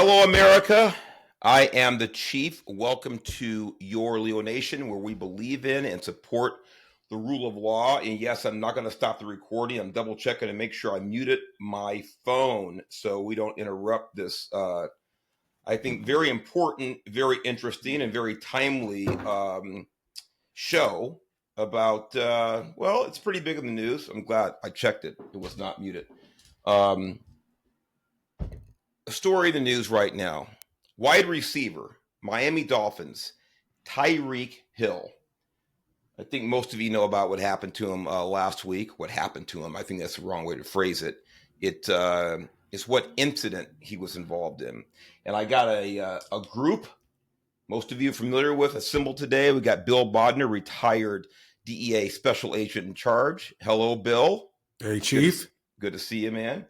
Hello, America. I am the Chief. Welcome to your Leo Nation, where we believe in and support the rule of law. And yes, I'm not going to stop the recording. I'm double checking to make sure I muted my phone so we don't interrupt this, I think, very important, very interesting, and very timely show about, well, it's pretty big in the news. I'm glad I checked it. It was not muted. A story in the news right now. Wide receiver, Miami Dolphins, Tyreek Hill. I think most of you know about what happened to him last week. What happened to him? I think that's the wrong way to phrase it. It's what incident he was involved in. And I got a group most of you are familiar with assembled today. We got Bill Bodner, retired DEA special agent in charge. Hello, Bill. Hey, Chief. Good to see you, man.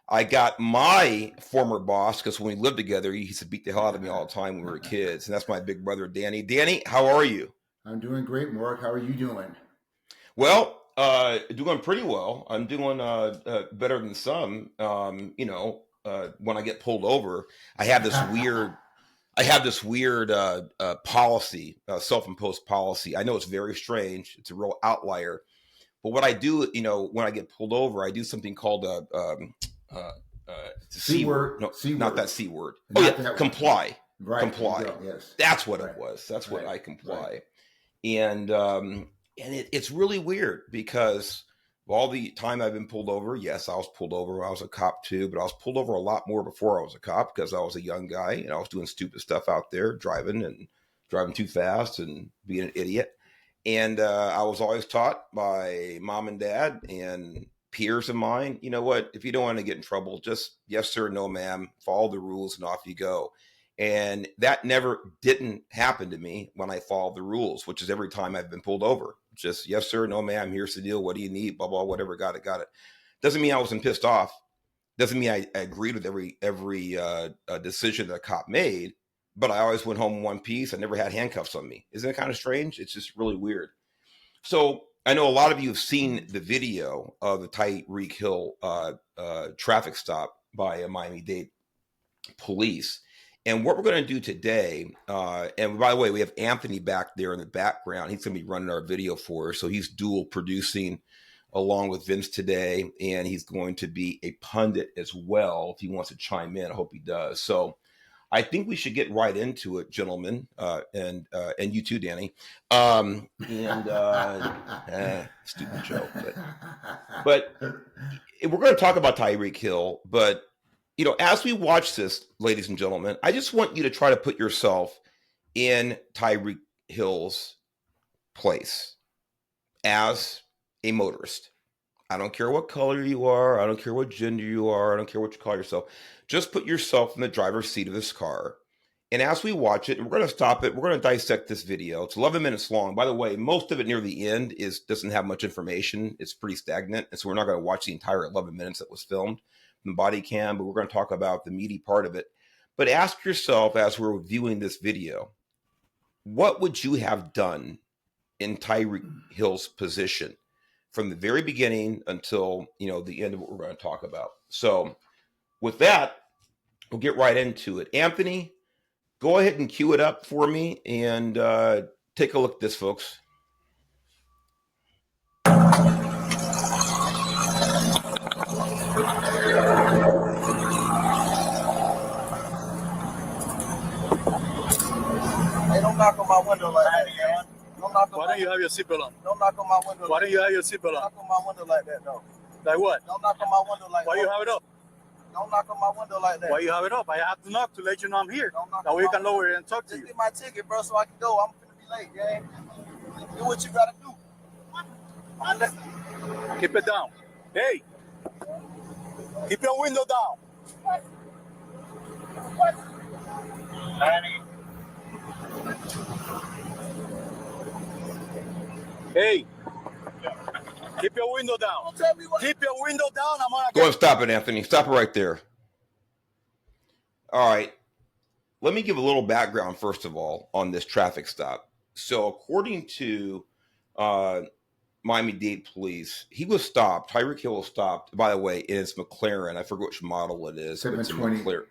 I got my former boss, because when we lived together, he used to beat the hell out of me all the time when we were kids. And that's my big brother, Danny. Danny, how are you? I'm doing great, Mark. How are you doing? Well, doing pretty well. I'm doing better than some. When I get pulled over, I have this weird policy, self-imposed policy. I know it's very strange. It's a real outlier. But what I do, when I get pulled over, I do something called C word. No, C not word. that C word. Oh, yeah, comply. Right. Comply. Yes. That's what right. it was. That's what I comply. Right. And it's really weird because of all the time I've been pulled over. Yes, I was pulled over when I was a cop too, but I was pulled over a lot more before I was a cop because I was a young guy and I was doing stupid stuff out there, driving too fast and being an idiot. And I was always taught by mom and dad and peers of mine, you know what, if you don't want to get in trouble, just yes, sir, no, ma'am, follow the rules and off you go. And that didn't happen to me when I followed the rules, which is every time I've been pulled over. Just yes, sir, no, ma'am, here's the deal. What do you need? Blah, blah, whatever. Got it. Doesn't mean I wasn't pissed off. Doesn't mean I agreed with every decision that a cop made. But I always went home in one piece. I never had handcuffs on me. Isn't it kind of strange? It's just really weird. So I know a lot of you have seen the video of the Tyreek Hill traffic stop by Miami-Dade Police. And what we're going to do today, and by the way, we have Anthony back there in the background. He's going to be running our video for us. So he's dual producing along with Vince today. And he's going to be a pundit as well if he wants to chime in. I hope he does. So I think we should get right into it, gentlemen, and you too, Danny. Stupid joke, but we're going to talk about Tyreek Hill. But as we watch this, ladies and gentlemen, I just want you to try to put yourself in Tyreek Hill's place as a motorist. I don't care what color you are. I don't care what gender you are. I don't care what you call yourself. Just put yourself in the driver's seat of this car. And as we watch it, we're going to stop it. We're going to dissect this video. It's 11 minutes long. By the way, most of it near the end doesn't have much information. It's pretty stagnant. And so we're not going to watch the entire 11 minutes that was filmed from the Bodycam, but we're going to talk about the meaty part of it. But ask yourself, as we're viewing this video, what would you have done in Tyreek Hill's position from the very beginning until, the end of what we're going to talk about? So with that, we'll get right into it. Anthony, go ahead and cue it up for me and take a look at this, folks. Hey, don't knock on my window like that, man. Why don't you have your seatbelt on? Don't knock on my window. Why don't you have your seatbelt on? Don't knock on my window like that, though. Like what? Don't knock on my window like that. Why you have it up? Don't knock on my window like that. Why you have it up? I have to knock to let you know I'm here. Don't knock That on way you my can lower it and talk to Just you. get my ticket, bro, so I can go. I'm finna be late, gang. Do what you gotta do. Keep it down. Hey! Keep your window down. Hey! Keep your window down. Don't tell me what. Keep your window down. I'm gonna Go and stop it, Anthony. Stop it right there. All right. Let me give a little background, first of all, on this traffic stop. So according to Miami-Dade Police, he was stopped. Tyreek Hill was stopped, by the way, in his McLaren. I forget which model it is. 720.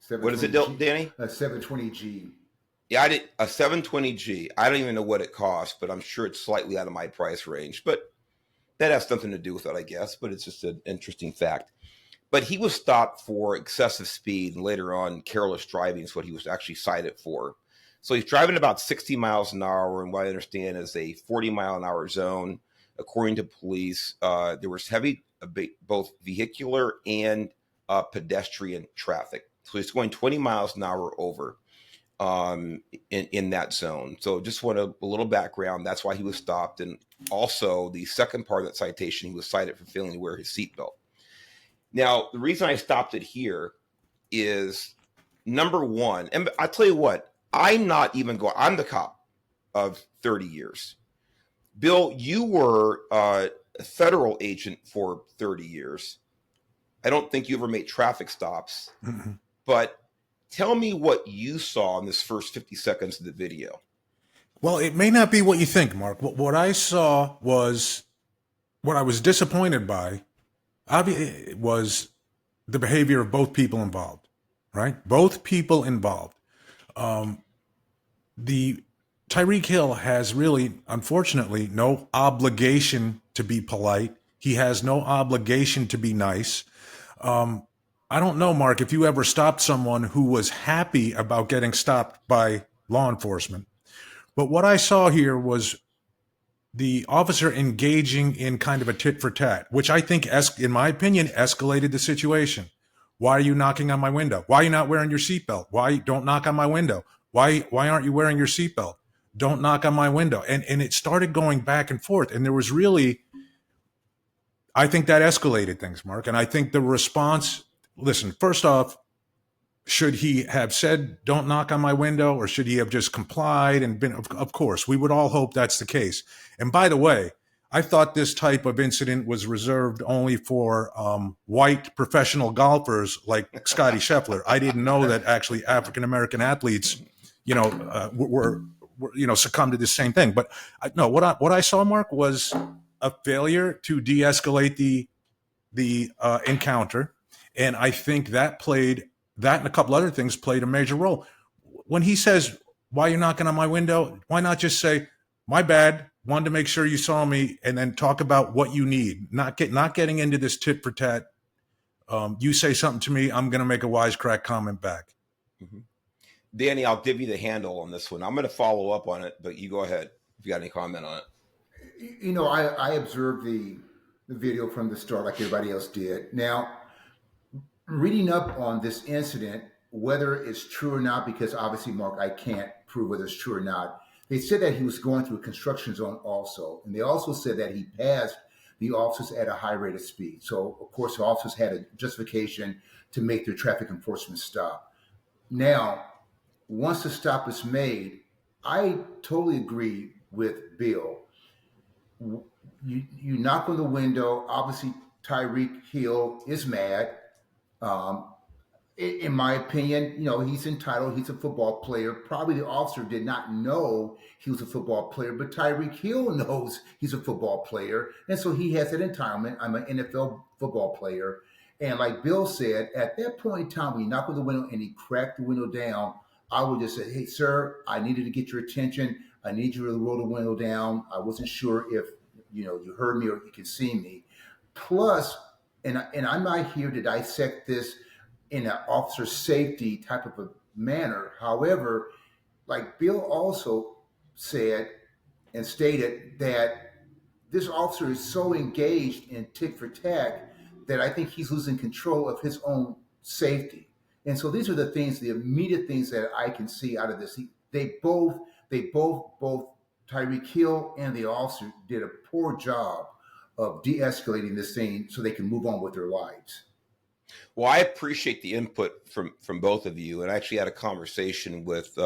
What is it, 720G, Danny? 720G. Yeah, I did a 720G. I don't even know what it costs, but I'm sure it's slightly out of my price range. But that has something to do with it, I guess. But it's just an interesting fact. But he was stopped for excessive speed, and later on, careless driving is what he was actually cited for. So he's driving about 60 miles an hour, and what I understand is a 40-mile-an-hour zone. According to police, there was heavy, both vehicular and pedestrian traffic. So he's going 20 miles an hour over in that zone. So just want a little background. That's why he was stopped. And also the second part of that citation, he was cited for failing to wear his seatbelt. Now, the reason I stopped it here is number one, and I tell you what, I'm the cop of 30 years. Bill, you were a federal agent for 30 years. I don't think you ever made traffic stops, but tell me what you saw in this first 50 seconds of the video. Well, it may not be what you think, Mark. What I saw was, what I was disappointed by, was the behavior of both people involved, right? Both people involved. The Tyreek Hill has really, unfortunately, no obligation to be polite. He has no obligation to be nice. I don't know, Mark, if you ever stopped someone who was happy about getting stopped by law enforcement. But what I saw here was the officer engaging in kind of a tit for tat, which I think, in my opinion, escalated the situation. Why are you knocking on my window? Why are you not wearing your seatbelt? Why don't knock on my window? Why aren't you wearing your seatbelt? Don't knock on my window. And it started going back and forth. And there was really, I think that escalated things, Mark. And I think the response, listen, first off, should he have said, don't knock on my window, or should he have just complied and been, of course, we would all hope that's the case. And by the way, I thought this type of incident was reserved only for white professional golfers like Scotty Scheffler. I didn't know that actually African-American athletes, were succumbed to the same thing. But no, what I saw, Mark, was a failure to de-escalate the encounter. And I think that and a couple other things played a major role. When he says, why are you knocking on my window? Why not just say, my bad, wanted to make sure you saw me, and then talk about what you need, not getting into this tit for tat. You say something to me, I'm going to make a wisecrack comment back. Mm-hmm. Danny, I'll give you the handle on this one. I'm going to follow up on it, but you go ahead if you got any comment on it. I observed the video from the start like everybody else did. Now, reading up on this incident, whether it's true or not, because obviously, Mark, I can't prove whether it's true or not. They said that he was going through a construction zone also. And they also said that he passed the officers at a high rate of speed. So, of course, the officers had a justification to make their traffic enforcement stop. Now, once the stop is made, I totally agree with Bill. You knock on the window. Obviously, Tyreek Hill is mad. In my opinion, he's entitled. He's a football player. Probably the officer did not know he was a football player, but Tyreek Hill knows he's a football player. And so he has that entitlement. I'm an NFL football player. And like Bill said, at that point in time, when you knock on the window and he cracked the window down, I would just say, hey, sir, I needed to get your attention. I need you to roll the window down. I wasn't sure if, you heard me or you could see me. Plus, and I'm not here to dissect this in an officer safety type of a manner. However, like Bill also said and stated, that this officer is so engaged in tit for tat that I think he's losing control of his own safety. And so these are the immediate things that I can see out of this. They both Tyreek Hill and the officer did a poor job of de-escalating this thing so they can move on with their lives. Well, I appreciate the input from both of you, and I actually had a conversation with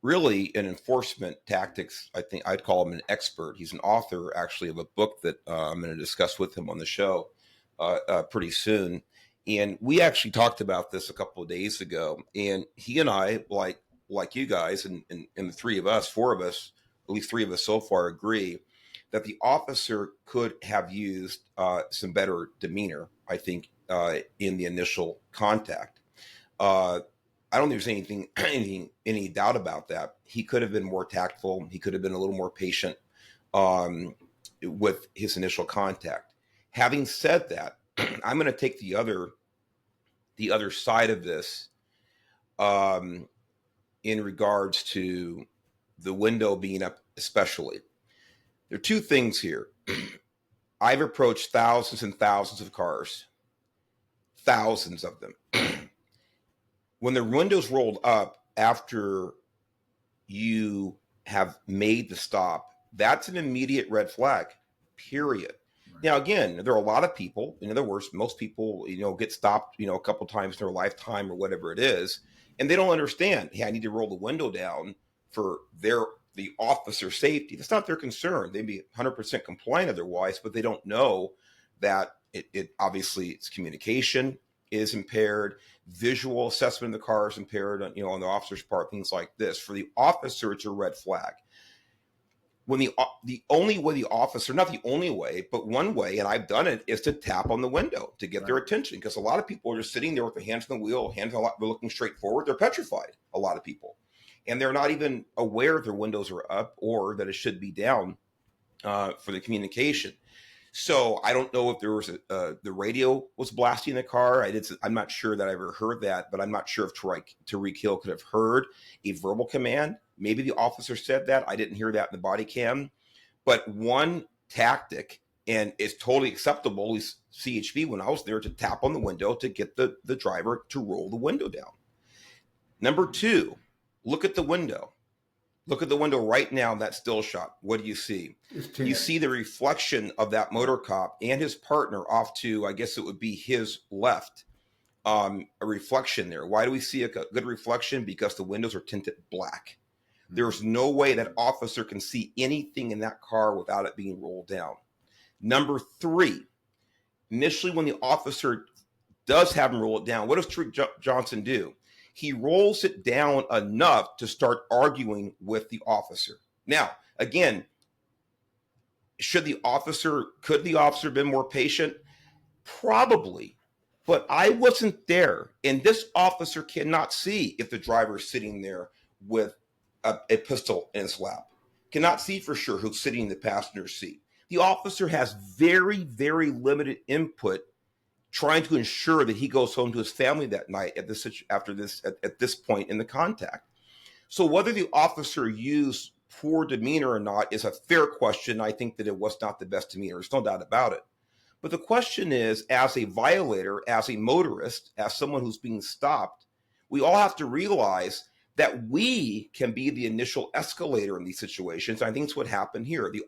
really an enforcement tactics. I think I'd call him an expert. He's an author, actually, of a book that I'm going to discuss with him on the show pretty soon. And we actually talked about this a couple of days ago, and he and I, like you guys, and the three of us, four of us, at least three of us so far, agree that the officer could have used some better demeanor, I think, in the initial contact. I don't think there's any doubt about that. He could have been more tactful. He could have been a little more patient with his initial contact. Having said that, I'm going to take the other side of this in regards to the window being up, especially. There are two things here. I've approached thousands and thousands of cars, thousands of them. When the window's rolled up after you have made the stop, that's an immediate red flag, period. Right. Now, again, there are a lot of people, in other words, most people, get stopped, a couple times in their lifetime or whatever it is, and they don't understand, hey, I need to roll the window down for the officer's safety. That's not their concern. They'd be 100% compliant otherwise, but they don't know that it obviously it's communication is impaired, visual assessment of the car is impaired, on the officer's part, things like this. For the officer, it's a red flag. When the only way the officer, not the only way, but one way, and I've done it, is to tap on the window to get their attention, because a lot of people are just sitting there with their hands on the wheel, they're looking straight forward. They're petrified, a lot of people. And they're not even aware their windows are up or that it should be down for the communication. So I don't know if there was the radio was blasting the car. I'm not sure that I ever heard that, but I'm not sure if Tyreek Hill could have heard a verbal command. Maybe the officer said that. I didn't hear that in the body cam. But one tactic, and it's totally acceptable, at least CHP when I was there, to tap on the window to get the driver to roll the window down. Number two, look at the window. Look at the window right now, that still shot. What do you see? You see the reflection of that motor cop and his partner off to, I guess it would be his left, a reflection there. Why do we see a good reflection? Because the windows are tinted black. There's no way that officer can see anything in that car without it being rolled down. Number three, initially when the officer does have him roll it down, what does Tyreek Johnson do? He rolls it down enough to start arguing with the officer. Now, again, could the officer have been more patient? Probably, but I wasn't there. And this officer cannot see if the driver is sitting there with a pistol in his lap. Cannot see for sure who's sitting in the passenger seat. The officer has very, very limited input trying to ensure that he goes home to his family that night at this point in the contact. So whether the officer used poor demeanor or not is a fair question. I think that it was not the best demeanor. There's no doubt about it. But the question is, as a violator, as a motorist, as someone who's being stopped, we all have to realize that we can be the initial escalator in these situations. I think it's what happened here. The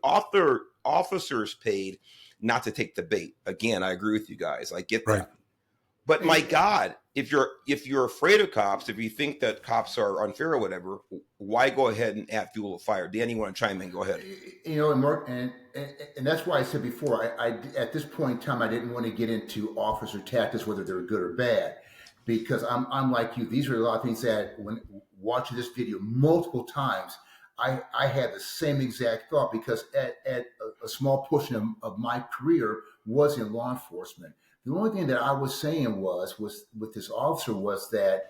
officers paid not to take the bait. Again, I agree with you guys. I get that. Right. But my God, if you're afraid of cops, if you think that cops are unfair or whatever, why go ahead and add fuel to fire? Dan, you want to chime in? Go ahead. And Mark, and that's why I said before, I at this point in time, I didn't want to get into officer tactics, whether they're good or bad, because I'm like you. These are a lot of things that when watching this video multiple times, I had the same exact thought, because at a small portion of my career was in law enforcement. The only thing that I was saying was with this officer was that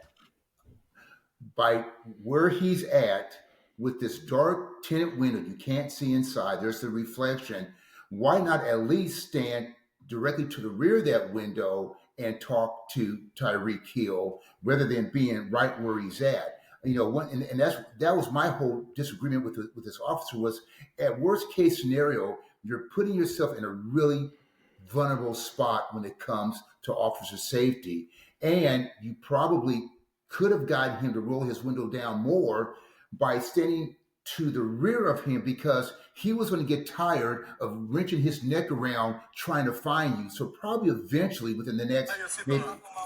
by where he's at with this dark tinted window, you can't see inside, there's the reflection. Why not at least stand directly to the rear of that window and talk to Tyreek Hill rather than being right where he's at? And that was my whole disagreement with this officer was, at worst case scenario, you're putting yourself in a really vulnerable spot when it comes to officer safety. And you probably could have gotten him to roll his window down more by standing to the rear of him, because he was going to get tired of wrenching his neck around trying to find you. So probably eventually within the next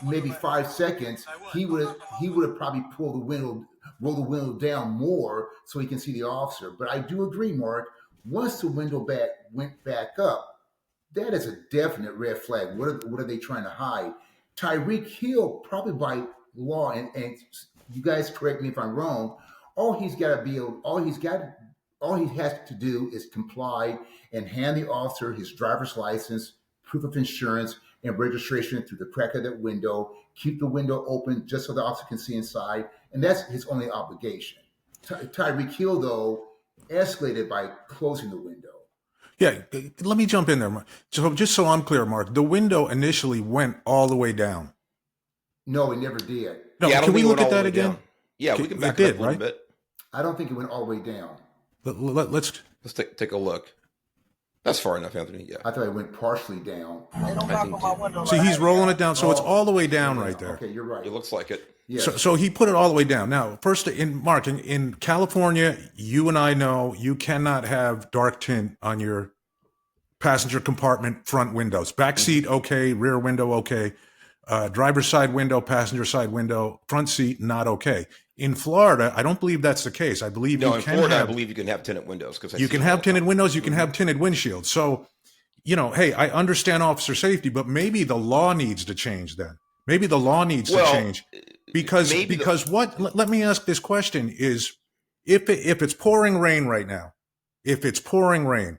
maybe 5 seconds, he would have probably roll the window down more so he can see the officer. But I do agree, Mark, once the window went back up, that is a definite red flag. What are they trying to hide? Tyreek Hill, probably by law, and you guys correct me if I'm wrong, all he has to do is comply and hand the officer his driver's license, proof of insurance, and registration through the crack of that window, keep the window open just so the officer can see inside, and that's his only obligation. Tyreek Hill, though, escalated by closing the window. Yeah, let me jump in there, Mark. So just so I'm clear, Mark, the window initially went all the way down. No, it never did. No, Yeah, can we look at that again? Down. Yeah, we can It back did, it up a little right? bit. I don't think it went all the way down. Let's take a look. That's far enough, Anthony. Yeah. I thought it went partially down. They don't knock on my window. see. He's rolling it down, so it's all the way down Yeah, right there. Okay, you're right. It looks like it. Yes. So he put it all the way down. Now, first, in California, you and I know you cannot have dark tint on your passenger compartment front windows. Back seat, okay. Rear window, okay. Driver's side window, passenger side window, front seat, not okay. In Florida, I don't believe that's the case. I believe No, you in can Florida, have, I believe you can have tinted windows because you can have tinted windows, you can have tinted windshields. So, hey, I understand officer safety, but maybe the law needs to change then. Maybe the law needs to change because let me ask this question is if it's pouring rain right now, if it's pouring rain,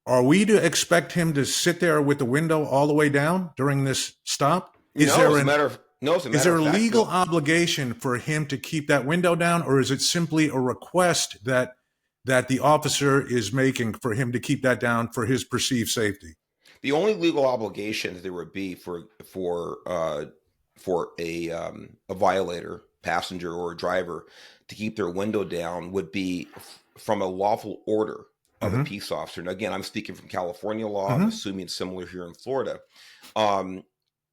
are we to expect him to sit there with the window all the way down during this stop? Is there a legal obligation for him to keep that window down, or is it simply a request that the officer is making for him to keep that down for his perceived safety? The only legal obligation that there would be for a violator, passenger or a driver, to keep their window down would be from a lawful order of a peace officer. And again, I'm speaking from California law. I'm assuming similar here in Florida.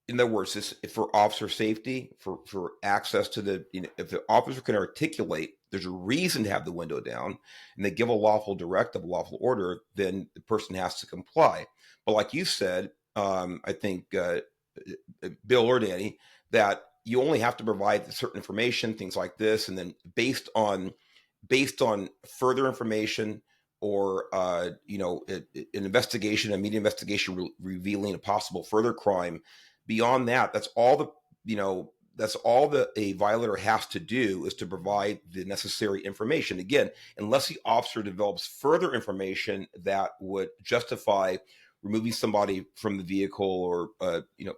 In other words, this for officer safety, for access to the, if the officer can articulate there's a reason to have the window down and they give a lawful directive, a lawful order, then the person has to comply. But like you said, I think Bill or Danny, that you only have to provide certain information, things like this, and then based on further information or an investigation, a media investigation revealing a possible further crime. Beyond that, that's all a violator has to do is to provide the necessary information. Again, unless the officer develops further information that would justify removing somebody from the vehicle or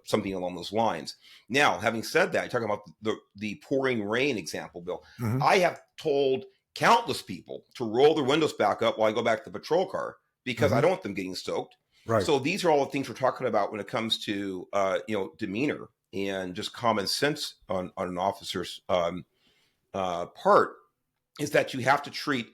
something along those lines. Now, having said that, you're talking about the pouring rain example, Bill. I have told countless people to roll their windows back up while I go back to the patrol car because I don't want them getting soaked. Right. So these are all the things we're talking about when it comes to demeanor and just common sense on an officer's part, is that you have to treat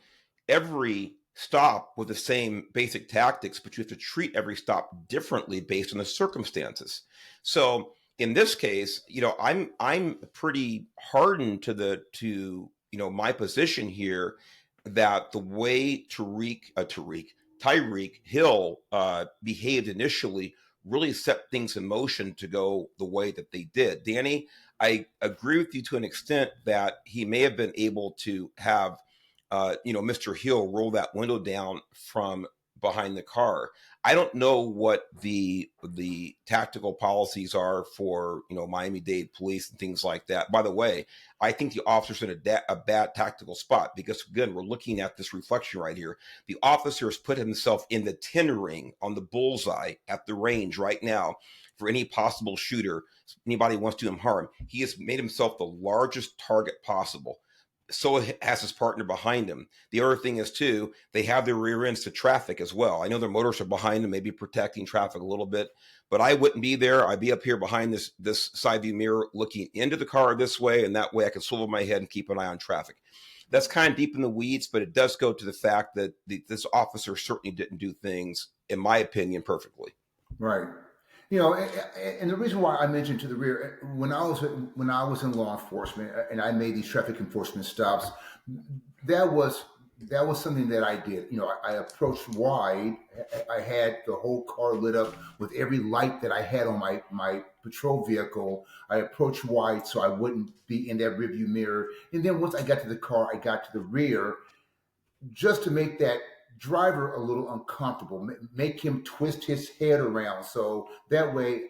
every stop with the same basic tactics, but you have to treat every stop differently based on the circumstances. So in this case, I'm pretty hardened to my position here that the way Tyreek Hill behaved initially really set things in motion to go the way that they did. Danny, I agree with you to an extent that he may have been able to have Mr. Hill roll that window down from behind the car. I don't know what the tactical policies are for Miami-Dade Police and things like that. By the way, I think the officer's in a bad tactical spot because, again, we're looking at this reflection right here. The officer has put himself in the 10 ring on the bullseye at the range right now for any possible shooter, anybody who wants to do him harm. He has made himself the largest target possible. So has his partner behind him. The other thing is, too, they have their rear ends to traffic as well. I know their motorists are behind them, maybe protecting traffic a little bit, but I wouldn't be there. I'd be up here behind this side view mirror looking into the car this way, and that way I can swivel my head and keep an eye on traffic. That's kind of deep in the weeds, but it does go to the fact that this officer certainly didn't do things, in my opinion, perfectly. Right. And the reason why I mentioned to the rear, when I was in law enforcement and I made these traffic enforcement stops, that was something that I did. I approached wide. I had the whole car lit up with every light that I had on my patrol vehicle. I approached wide so I wouldn't be in that rearview mirror. And then once I got to the car, I got to the rear just to make that driver a little uncomfortable, make him twist his head around so that way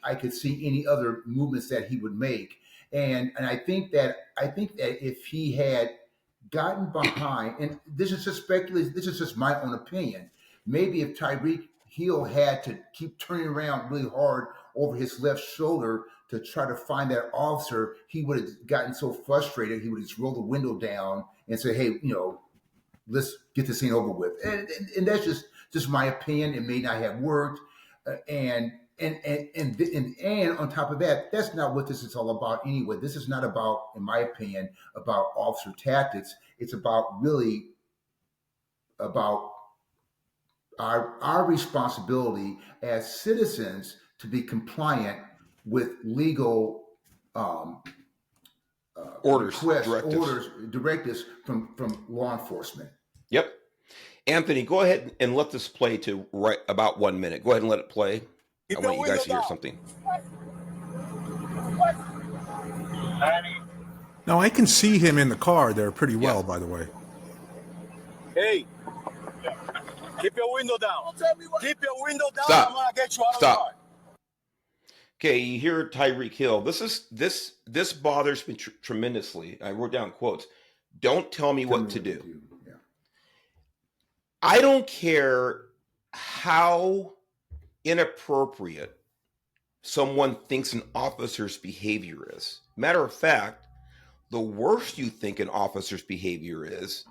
I could see any other movements that he would make. And I think that if he had gotten behind, and this is just speculation, this is just my own opinion, maybe if Tyreek Hill had to keep turning around really hard over his left shoulder to try to find that officer, he would have gotten so frustrated, he would just roll the window down and say, hey, let's get this thing over with. And that's just my opinion. It may not have worked. And on top of that, that's not what this is all about anyway. This is not about, in my opinion, about officer tactics. It's about really about our responsibility as citizens to be compliant with legal orders, directives from law enforcement. Yep. Anthony, go ahead and let this play to right about 1 minute. Go ahead and let it play. I want you guys to hear something. Now, I can see him in the car there pretty well, by the way. Hey, keep your window down. Keep your window down. Stop. I'm gonna get you out of the Stop. car. Okay, you hear Tyreek Hill. This bothers me tremendously. I wrote down quotes. Don't tell me what to do. Yeah. I don't care how inappropriate someone thinks an officer's behavior is. Matter of fact, the worse you think an officer's behavior is,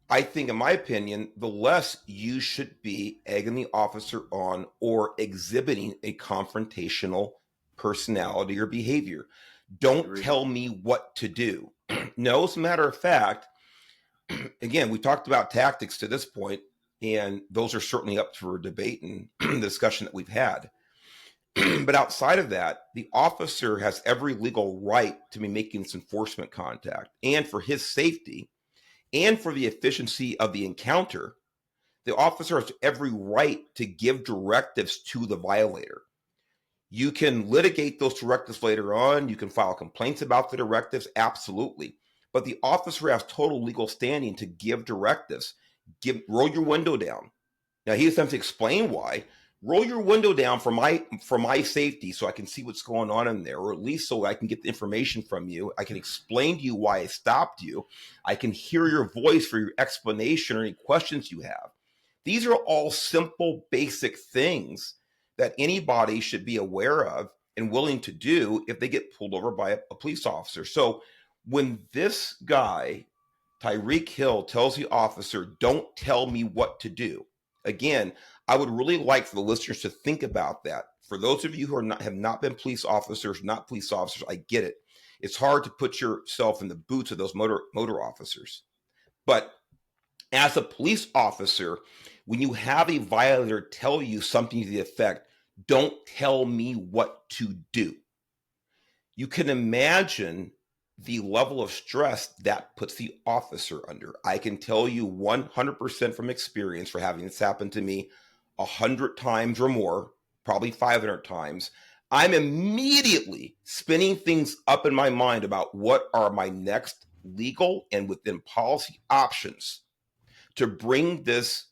I think, in my opinion, the less you should be egging the officer on or exhibiting a confrontational personality or behavior. Don't tell me what to do. No, as a matter of fact, again, we talked about tactics to this point, and those are certainly up for debate and the discussion that we've had. But outside of that, the officer has every legal right to be making this enforcement contact, and for his safety and for the efficiency of the encounter, the officer has every right to give directives to the violator. You can litigate those directives later on. You can file complaints about the directives, absolutely. But the officer has total legal standing to give directives. Roll your window down. Now, he doesn't have to explain why. Roll your window down for my safety so I can see what's going on in there, or at least so I can get the information from you. I can explain to you why I stopped you. I can hear your voice for your explanation or any questions you have. These are all simple, basic things that anybody should be aware of and willing to do if they get pulled over by a police officer. So when this guy, Tyreek Hill, tells the officer, don't tell me what to do, again, I would really like for the listeners to think about that. For those of you who have not been police officers, I get it. It's hard to put yourself in the boots of those motor officers. But as a police officer, when you have a violator tell you something to the effect, don't tell me what to do, you can imagine the level of stress that puts the officer under. I can tell you 100% from experience, for having this happen to me 100 times or more, probably 500 times, I'm immediately spinning things up in my mind about what are my next legal and within policy options to bring this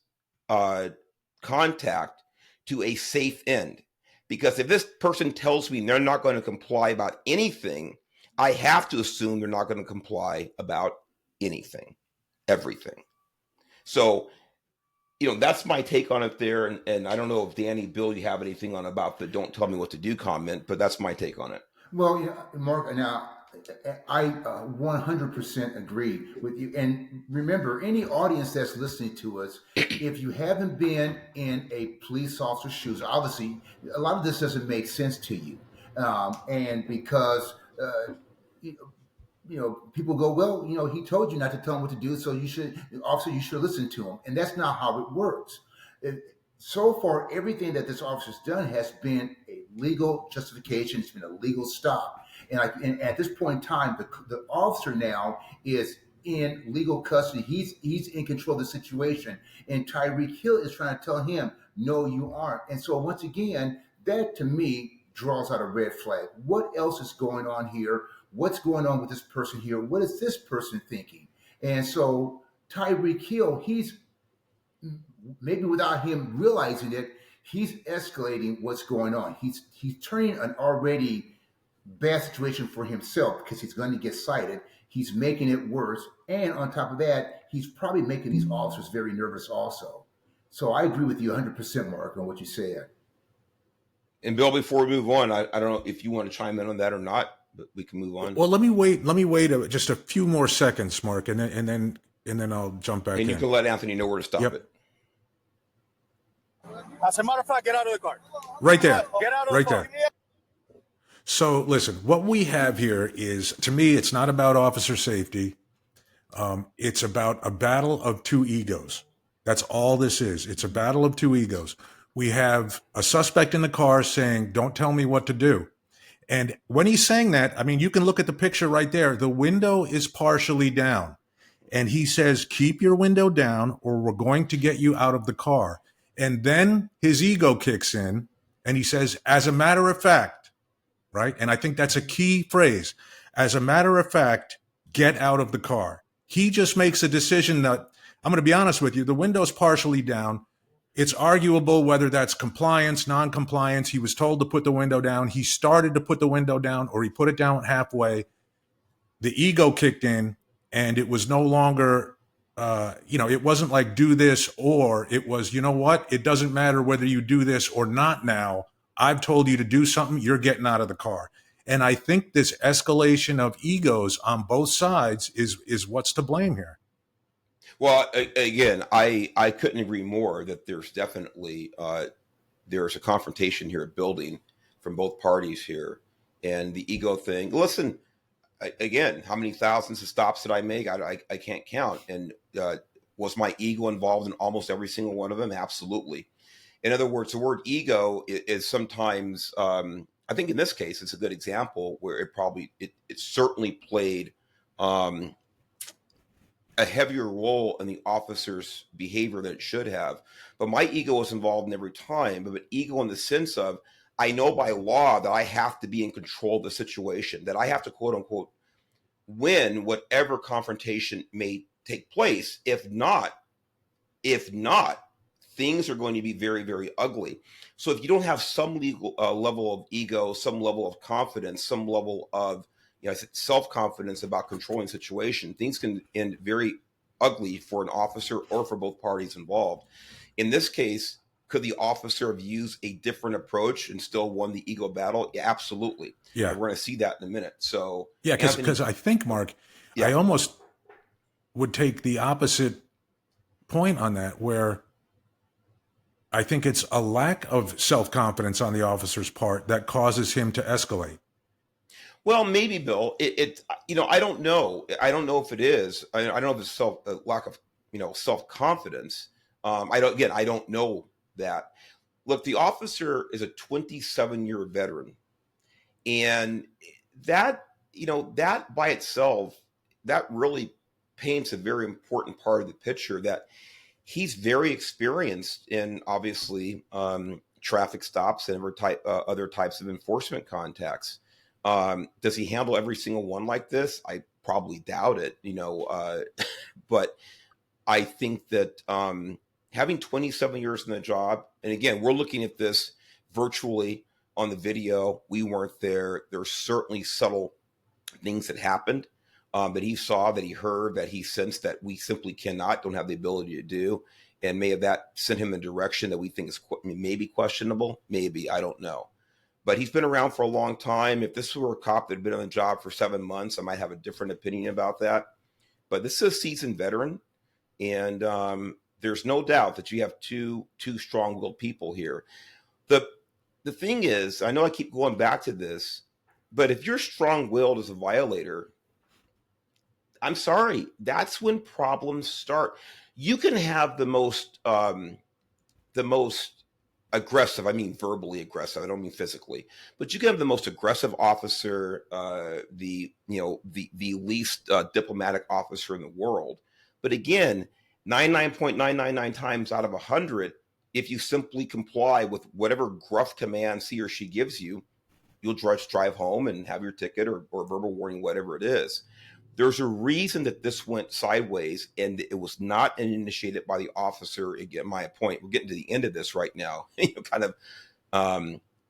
contact to a safe end. Because if this person tells me they're not going to comply about anything, I have to assume they're not going to comply about anything, everything. So, that's my take on it there. And I don't know if Danny, Bill, you have anything on about the don't tell me what to do comment, but that's my take on it. Well, Mark, now I 100% agree with you. And remember, any audience that's listening to us, if you haven't been in a police officer's shoes, obviously a lot of this doesn't make sense to you. And because, people go, well, he told you not to tell him what to do, so you should listen to him. And that's not how it works. So far, everything that this officer's done has been a legal justification. It's been a legal stop. And at this point in time, the officer now is in legal custody. He's in control of the situation. And Tyreek Hill is trying to tell him, no, you aren't. And so once again, that to me draws out a red flag. What else is going on here? What's going on with this person here? What is this person thinking? And so Tyreek Hill, he's maybe without him realizing it, he's escalating what's going on. He's turning an already bad situation for himself because he's going to get cited. He's making it worse. And on top of that, he's probably making these officers very nervous also. So I agree with you 100%, Mark, on what you said. And Bill, before we move on, I don't know if you want to chime in on that or not, but we can move on. Well, let me wait just a few more seconds, Mark, and then I'll jump back in. And you can let Anthony know where to stop it. As a matter of fact, get out of the car. Right there. Get out of right the car. there. So listen, what we have here is, to me, it's not about officer safety. It's about a battle of two egos. That's all this is. It's a battle of two egos. We have a suspect in the car saying, "Don't tell me what to do." And when he's saying that, I mean, you can look at the picture right there. The window is partially down. And he says, "Keep your window down or we're going to get you out of the car." And then his ego kicks in and he says, "As a matter of fact," right? And I think that's a key phrase. "As a matter of fact, get out of the car." He just makes a decision that, I'm going to be honest with you, the window's partially down. It's arguable whether that's compliance, non-compliance. He was told to put the window down. He started to put the window down, or he put it down halfway. The ego kicked in, and it was no longer, it wasn't like do this, or it was, you know what? It doesn't matter whether you do this or not now. I've told you to do something. You're getting out of the car. And I think this escalation of egos on both sides is what's to blame here. Well, again, I couldn't agree more that there's definitely there's a confrontation here building from both parties here, and the ego thing. Listen, again, how many thousands of stops did I make? I can't count. And was my ego involved in almost every single one of them? Absolutely. In other words, the word ego is sometimes, I think in this case, it's a good example where it certainly played a heavier role in the officer's behavior than it should have. But my ego was involved in every time, but ego in the sense of, I know by law that I have to be in control of the situation, that I have to, quote unquote, win whatever confrontation may take place. If not, things are going to be very, very ugly. So if you don't have some legal level of ego, some level of confidence, some level of self-confidence about controlling the situation, things can end very ugly for an officer or for both parties involved. In this case, could the officer have used a different approach and still won the ego battle? Yeah, absolutely. Yeah. And we're going to see that in a minute. So yeah, because I think, Mark, I almost would take the opposite point on that, where I think it's a lack of self-confidence on the officer's part that causes him to escalate. Well, maybe, Bill. I don't know. I don't know if it is. I don't know if it's lack of self-confidence. I don't know that. Look, the officer is a 27-year veteran, and that by itself, that really paints a very important part of the picture, that he's very experienced in, obviously, traffic stops and other types of enforcement contacts. Does he handle every single one like this? I probably doubt it, but I think that having 27 years in the job, and again, we're looking at this virtually on the video. We weren't there. There's certainly subtle things that happened that he saw, that he heard, that he sensed that we simply don't have the ability to do. And may have that sent him in a direction that we think is maybe questionable. Maybe, I don't know. But he's been around for a long time. If this were a cop that had been on the job for 7 months, I might have a different opinion about that. But this is a seasoned veteran, and there's no doubt that you have two strong-willed people here. The thing is, I know I keep going back to this, but if you're strong-willed as a violator, I'm sorry, that's when problems start. You can have the most aggressive, I mean verbally aggressive, I don't mean physically, but you can have the most aggressive officer, the least diplomatic officer in the world. But again, 99.999 times out of 100, if you simply comply with whatever gruff commands he or she gives you, you'll just drive home and have your ticket or verbal warning, whatever it is. There's a reason that this went sideways, and it was not initiated by the officer. Again, my point, we're getting to the end of this right now, kind of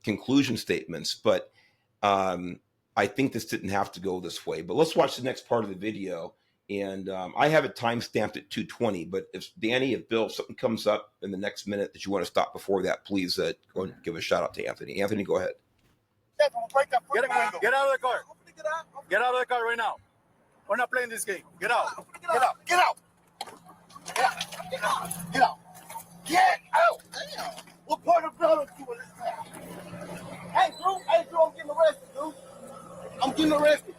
conclusion statements. But I think this didn't have to go this way. But let's watch the next part of the video, And I have it time stamped at 2:20. But if Danny, if Bill, if something comes up in the next minute that you want to stop before that, please go and give a shout out to Anthony. Anthony, go ahead. Get out of the car. Get out of the car right now. We're not playing this game. Get out. Get out. Get out. Get out. Get out. Get out. Get out. Damn. What part of blood are you in this? Hey, Drew, I'm getting arrested, Drew. I'm getting arrested.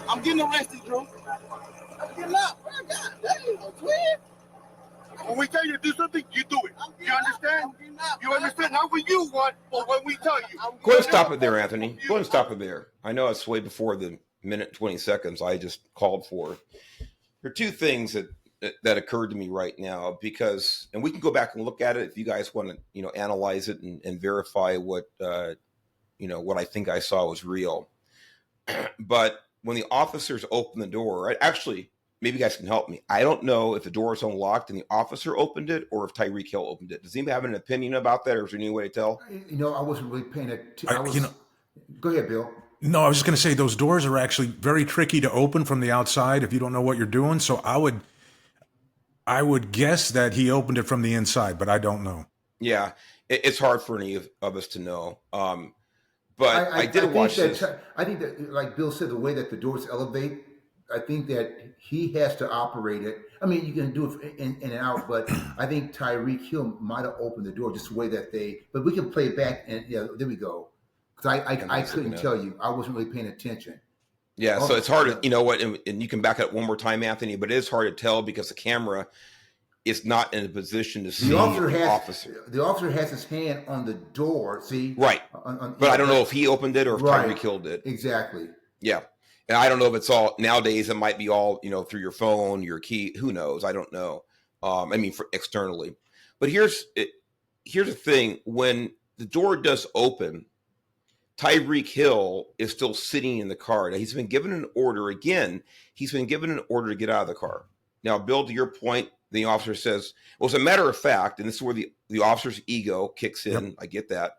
I'm getting arrested, Drew. I'm getting out. God damn, twin. When we tell you to do something, you do it. You understand? You understand? Not when you want, but when we tell you. Go ahead and stop it there, Anthony. Go ahead and stop it there. I know it's way before the minute 20 seconds I just called for. There are two things that occurred to me right now because, and we can go back and look at it if you guys want to, analyze it and verify what, what I think I saw was real. But when the officers opened the door, right? Actually, maybe you guys can help me. I don't know if the door is unlocked and the officer opened it or if Tyreek Hill opened it. Does anybody have an opinion about that, or is there any way to tell? I wasn't really paying attention. Go ahead, Bill. No, I was just going to say those doors are actually very tricky to open from the outside if you don't know what you're doing. So I would guess that he opened it from the inside, but I don't know. Yeah, it's hard for any of us to know. But I did watch this. I think that, like Bill said, the way that the doors elevate, I think that he has to operate it. I mean, you can do it in and out, but I think Tyreek Hill might have opened the door just the way that but we can play it back, and there we go. Because I couldn't tell you. I wasn't really paying attention. Yeah, so it's hard to, and you can back up one more time, Anthony, but it is hard to tell because the camera is not in a position to see the officer. The officer has his hand on the door, see? Right. But I don't know if he opened it or if Tyreek Hill did. Exactly. Yeah. And I don't know if it's all, nowadays it might be all, through your phone, your key, who knows? I don't know. For externally. But here's the thing. When the door does open, Tyreek Hill is still sitting in the car. Now, he's been given an order. Again, he's been given an order to get out of the car. Now, Bill, to your point, the officer says, well, as a matter of fact, and this is where the officer's ego kicks in. Yep. I get that.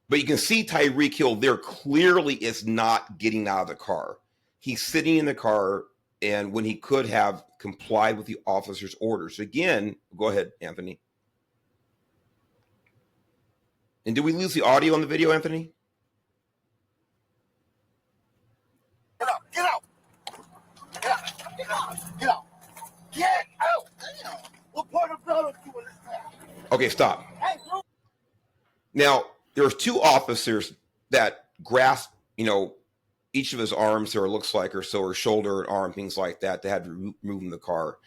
But you can see Tyreek Hill there clearly is not getting out of the car. He's sitting in the car, and when he could have complied with the officer's orders. Again, go ahead, Anthony. And did we lose the audio on the video, Anthony? Get out! Get out! Get out! Get out! Get out! Get out! Damn! What part of blood are you in this? Okay, stop. Hey, bro. Now, there's two officers that grasp, each of his arms, or it looks like, or so, or shoulder and arm, things like that, to have to remove him the car.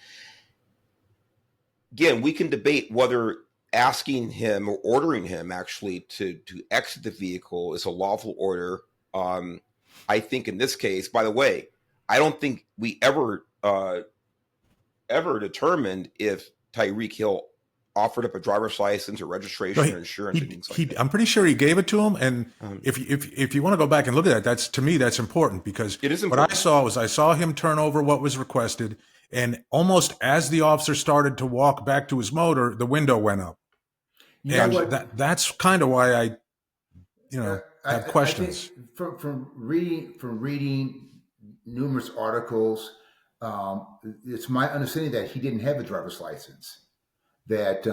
Again, we can debate whether asking him or ordering him actually to exit the vehicle is a lawful order. I think in this case, by the way, I don't think we ever determined if Tyreek Hill offered up a driver's license or registration or insurance and things like that. I'm pretty sure he gave it to him. And if you want to go back and look at that, to me, that's important, because it is important. What I saw him turn over what was requested. And almost as the officer started to walk back to his motor, the window went up. And that's kind of why I have questions. I think from reading numerous articles, it's my understanding that he didn't have a driver's license. That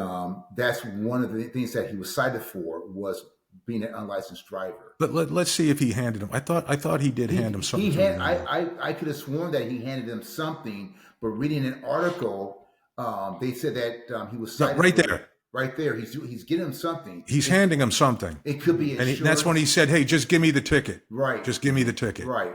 that's one of the things that he was cited for, was being an unlicensed driver. But let's see if he handed him. I thought he did hand him something. I could have sworn that he handed him something, but reading an article, they said that he was cited right there. Right there, he's getting him something. He's handing him something. It could be, and that's when he said, "Hey, just give me the ticket." Right. Just give me the ticket. Right.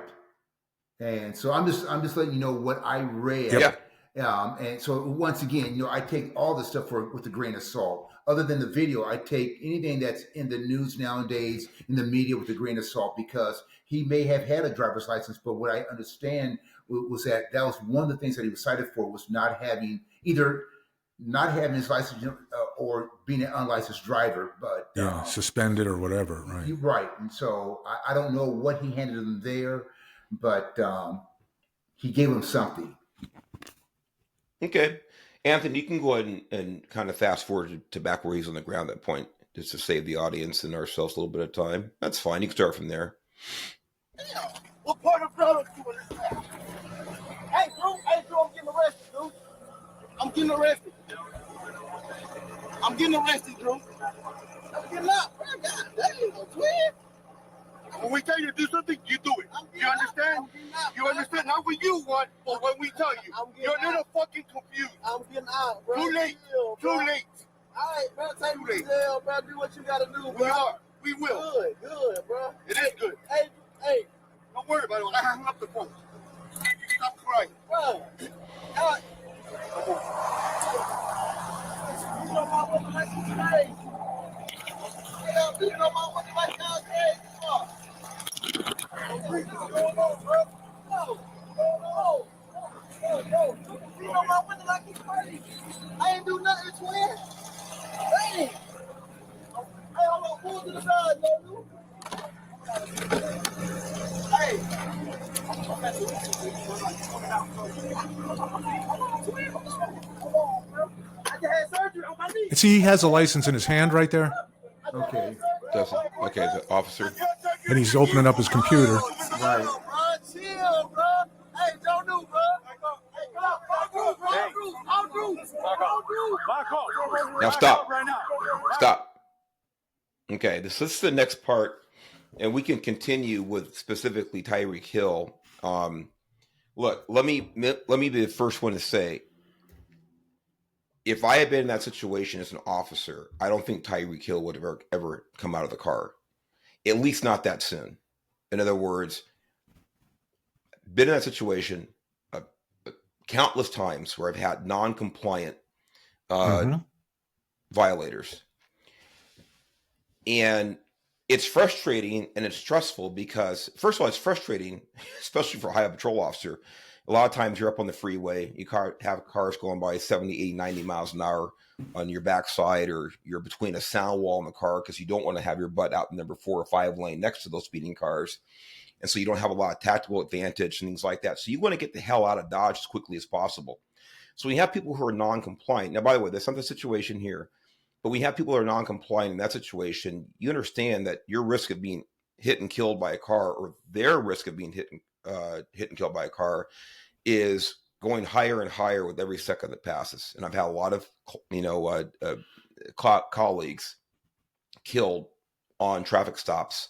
And so I'm just letting you know what I read. Yep. And so once again, I take all this stuff with a grain of salt. Other than the video, I take anything that's in the news nowadays, in the media, with a grain of salt, because he may have had a driver's license, but what I understand was that was one of the things that he was cited for, was not having his license or being an unlicensed driver, but suspended or whatever, right? Right. And so I don't know what he handed him there, but he gave him something. Okay. Anthony, you can go ahead and kind of fast forward to back where he's on the ground at that point, just to save the audience and ourselves a little bit of time. That's fine. You can start from there. Damn. What part of blood are you in this town? Hey, Drew, I'm getting arrested, Drew. I'm getting arrested. I'm getting arrested, Drew. I'm getting up, bro. God damn, twin. When we tell you to do something, you do it. You understand? You understand? Not what you want, but when we tell you. You're a little fucking confused. I'm getting out, bro. Too late. Chill, bro. Too late. All right, bro. Take me to jail, bro. Do what you gotta do, bro. We are. We will. Good, bro. It is good. Hey. Don't worry about it. I hung up the phone. Stop crying. Bro. You know my woman like you crazy. You know my woman like you crazy. What's going on, bro? No. You know my woman like you crazy. I ain't do nothing, twin. Dang. Hey, I'm gonna pull to the side, yo. Hey. I just had surgery on my knee. See, he has a license in his hand right there, Okay. Okay, the officer. and he's opening up his computer. Right. Chill, bro. Hey, don't do, bro. Hey, come on, Now stop. Stop. Okay, this is the next part, and we can continue with specifically Tyreek Hill. Look, let me be the first one to say, if I had been in that situation as an officer, I don't think Tyreek Hill would have ever come out of the car, at least not that soon. In other words, been in that situation countless times where I've had non-compliant violators. And it's frustrating and it's stressful because, first of all, it's frustrating, especially for a high patrol officer. A lot of times you're up on the freeway, you have cars going by 70, 80, 90 miles an hour on your backside, or you're between a sound wall in the car because you don't want to have your butt out in number 4 or 5 lane next to those speeding cars. And so you don't have a lot of tactical advantage and things like that. So you want to get the hell out of Dodge as quickly as possible. So we have people who are non-compliant. Now, by the way, that's not the situation here, but we have people who are non-compliant in that situation. You understand that your risk of being hit and killed by a car, or their risk of being hit and killed by a car, is going higher and higher with every second that passes. And I've had a lot of, colleagues killed on traffic stops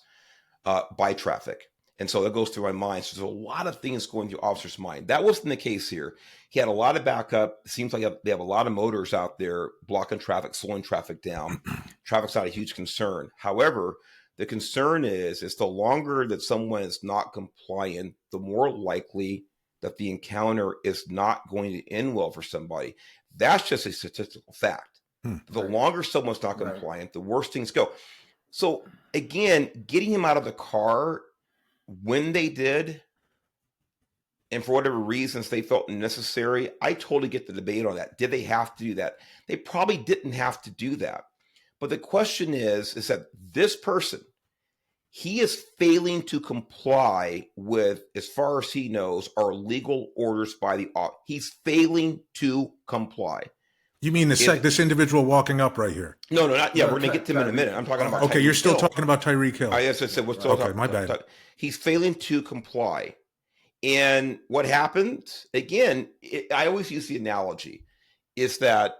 by traffic. And so that goes through my mind. So there's a lot of things going through officer's mind. That wasn't the case here. He had a lot of backup. It seems like they have a lot of motors out there blocking traffic, slowing traffic down. Traffic's not a huge concern. However, the concern is the longer that someone is not compliant, the more likely that the encounter is not going to end well for somebody. That's just a statistical fact. The longer someone's not compliant, the worse things go. So again, getting him out of the car when they did, and for whatever reasons they felt necessary, I totally get the debate on that. Did they have to do that? They probably didn't have to do that. But the question is that this person, he is failing to comply with, as far as he knows, our legal orders by the office. He's failing to comply. You mean this individual walking up right here? No, not yet. We're going to get to him in a minute. I'm talking about. Okay, Tyreek you're still Hill. talking about Tyreek Hill. As I said, we're still talking. My bad. He's failing to comply, and what happened again? I always use the analogy is that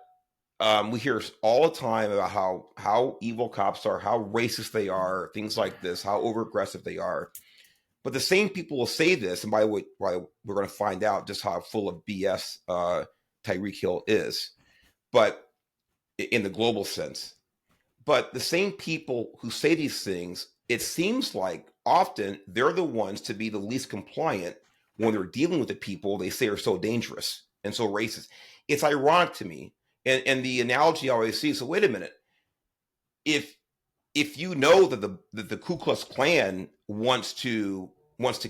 we hear all the time about how evil cops are, how racist they are, things like this, how over aggressive they are. But the same people will say this, and by the way, we're going to find out just how full of BS Tyreek Hill is. But in the global sense, but the same people who say these things, it seems like often they're the ones to be the least compliant when they're dealing with the people they say are so dangerous and so racist. It's ironic to me. And the analogy I always see, so wait a minute. If you know that the Ku Klux Klan wants to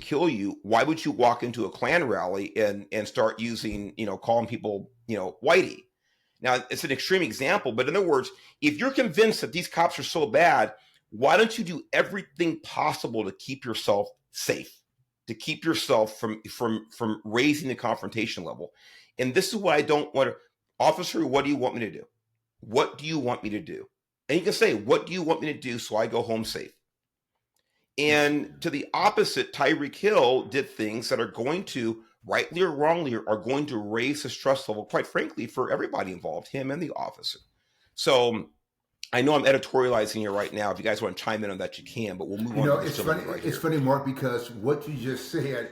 kill you, why would you walk into a Klan rally and start using, calling people, whitey? Now, it's an extreme example, but in other words, if you're convinced that these cops are so bad, why don't you do everything possible to keep yourself safe, to keep yourself from raising the confrontation level? And this is what I don't want to, officer, what do you want me to do? What do you want me to do? And you can say, what do you want me to do so I go home safe? And to the opposite, Tyreek Hill did things that are going to, rightly or wrongly, are going to raise the stress level, quite frankly, for everybody involved, him and the officer. So I know I'm editorializing here right now. If you guys want to chime in on that, you can, but we'll move on. It's funny. It's funny, Mark, because what you just said,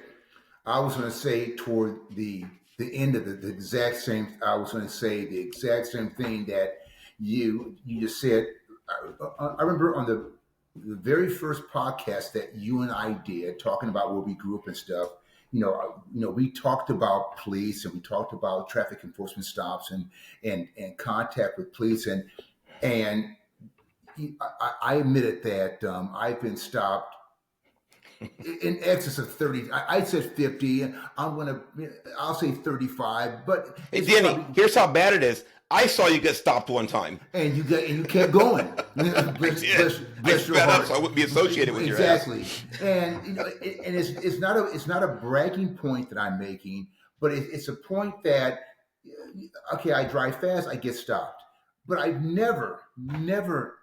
I was going to say toward the end of the exact same. I was going to say the exact same thing that you just said. I remember on the very first podcast that you and I did, talking about where we grew up and stuff. We talked about police, and we talked about traffic enforcement stops and contact with police, and I admitted that I've been stopped in excess of 30. I said 50. I'll say 35. But hey, Danny, here's how bad it is. I saw you get stopped one time, and you kept going. bless your heart. So I wouldn't be associated with your ass. Exactly. And it's not a bragging point that I'm making, but it's a point that okay, I drive fast, I get stopped, but I've never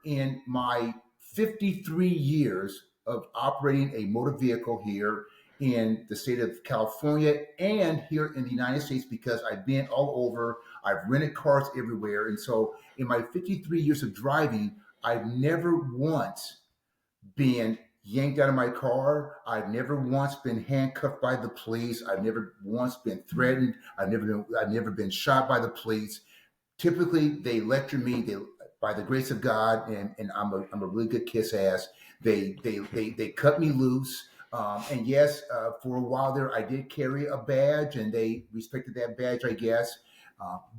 in my 53 years of operating a motor vehicle here in the state of California and here in the United States, because I've been all over. I've rented cars everywhere. And so in my 53 years of driving, I've never once been yanked out of my car. I've never once been handcuffed by the police. I've never once been threatened. I've never been shot by the police. Typically, they lecture me. By the grace of God, and I'm a really good kiss ass. They cut me loose. And yes, for a while there, I did carry a badge, and they respected that badge, I guess.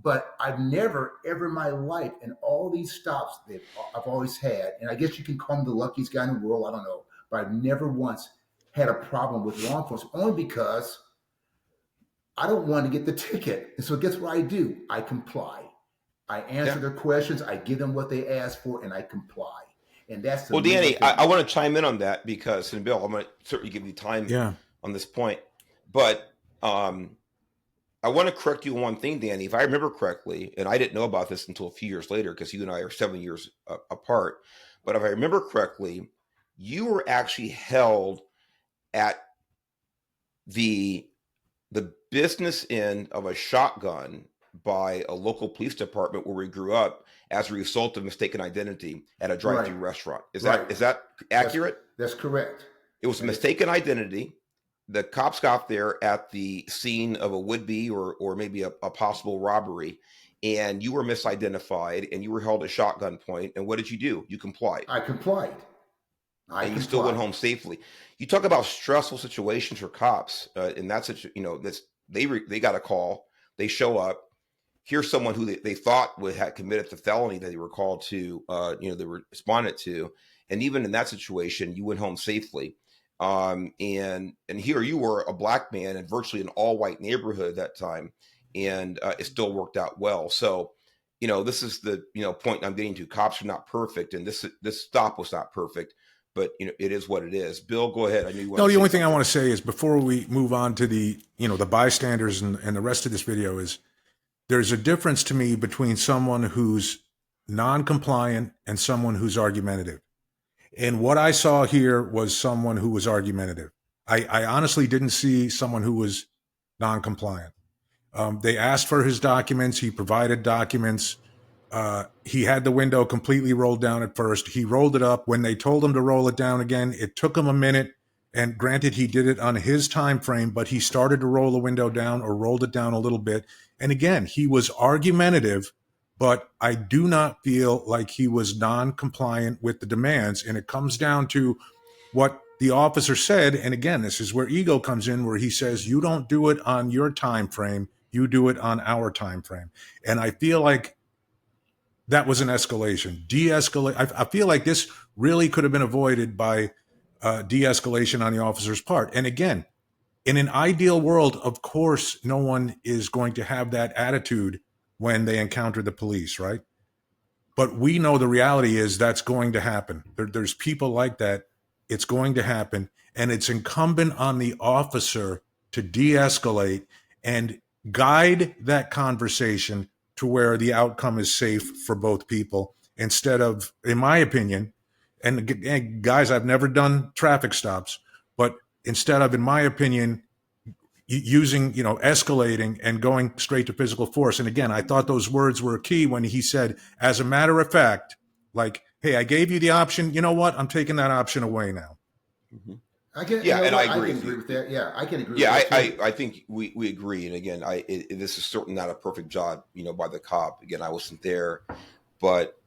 But I've never, ever in my life, in all these stops that I've always had, and I guess you can call me the luckiest guy in the world, I don't know, but I've never once had a problem with law enforcement, only because I don't want to get the ticket. And so guess what I do? I comply. I answer their questions, I give them what they ask for, and I comply. And that's the Danny, I want to chime in on that because, and Bill, I'm going to certainly give you time on this point. But I want to correct you on one thing, Danny. If I remember correctly, and I didn't know about this until a few years later because you and I are 7 years apart. But if I remember correctly, you were actually held at the business end of a shotgun by a local police department where we grew up as a result of mistaken identity at a drive-thru restaurant. Is that accurate? That's correct. It was a mistaken identity. The cops got there at the scene of a would-be or maybe a possible robbery, and you were misidentified, and you were held at shotgun point. And what did you do? You complied. I complied. You still went home safely. You talk about stressful situations for cops. In that situation, they got a call. They show up. Here's someone who they thought had committed the felony that they were called to, they were responded to. And even in that situation, you went home safely. And here you were, a black man in virtually an all white neighborhood at that time. And it still worked out well. So, this is the, point I'm getting to. Cops are not perfect. And this stop was not perfect, but it is what it is. Bill, go ahead. I knew you wanted the only thing I want to say is before we move on to the, the bystanders and the rest of this video is, there's a difference to me between someone who's non-compliant and someone who's argumentative. And what I saw here was someone who was argumentative. I honestly didn't see someone who was non-compliant. They asked for his documents. He provided documents. He had the window completely rolled down at first. He rolled it up. When they told him to roll it down again, it took him a minute. And granted, he did it on his time frame, but he started to roll the window down or rolled it down a little bit. And again, he was argumentative, but I do not feel like he was non-compliant with the demands. And it comes down to what the officer said. And again, this is where ego comes in, where he says, you don't do it on your time frame. You do it on our time frame. And I feel like that was an escalation. De-escalate. I feel like this really could have been avoided by de-escalation on the officer's part. And again, in an ideal world, of course, no one is going to have that attitude when they encounter the police, right? But we know the reality is that's going to happen. There's people like that. It's going to happen. And it's incumbent on the officer to de-escalate and guide that conversation to where the outcome is safe for both people, instead of, in my opinion, and guys, I've never done traffic stops, but instead of, in my opinion, using, escalating and going straight to physical force. And again, I thought those words were key when he said, as a matter of fact, like, hey, I gave you the option. You know what? I'm taking that option away now. Mm-hmm. I can, yeah, and I agree with that. Yeah, I can agree. Yeah, with that I think we agree. And again, this is certainly not a perfect job, by the cop. Again, I wasn't there, but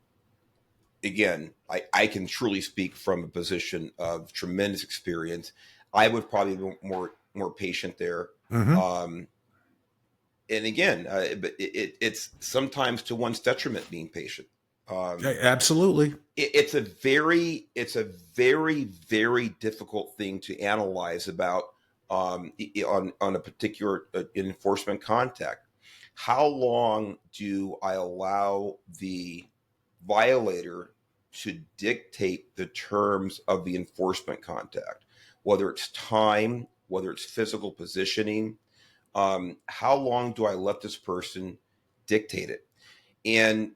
again, I can truly speak from a position of tremendous experience. I would probably be more patient there. Mm-hmm. And again, but it's sometimes to one's detriment being patient. Absolutely. It's a very, very difficult thing to analyze about on a particular enforcement contact. How long do I allow the violator to dictate the terms of the enforcement contact, whether it's time, whether it's physical positioning? How long do I let this person dictate it? And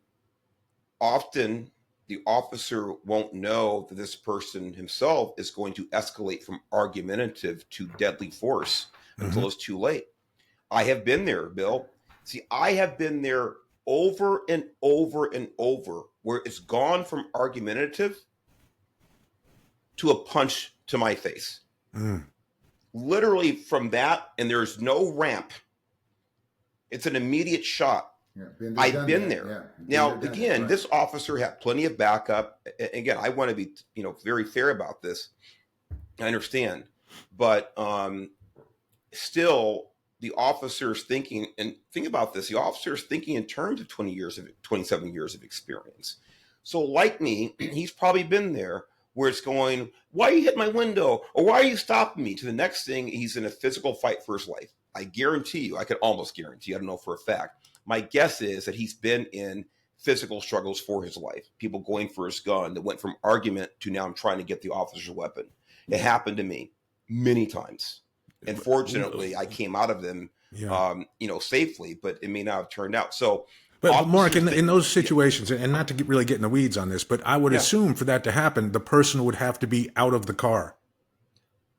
often the officer won't know that this person himself is going to escalate from argumentative to deadly force until it's too late. I have been there, Bill. See, I have been there over and over and over, where it's gone from argumentative to a punch to my face. Literally from that, and there's no ramp. It's an immediate shot. Yeah, I've been there. Yeah. Now, again, right. This officer had plenty of backup. Again, I want to be, very fair about this. I understand, but still, the officer's thinking, and think about this: the officer's thinking in terms of 27 years of experience. So, like me, he's probably been there where it's going, "Why are you hitting my window?" or "Why are you stopping me?" To the next thing, he's in a physical fight for his life. I guarantee you, I could almost guarantee, I don't know for a fact. My guess is that he's been in physical struggles for his life. People going for his gun that went from argument to now I'm trying to get the officer's weapon. It happened to me many times. And fortunately, I came out of them, safely, but it may not have turned out. So, but Mark, in those situations, and not to really get in the weeds on this, but I would assume for that to happen, the person would have to be out of the car.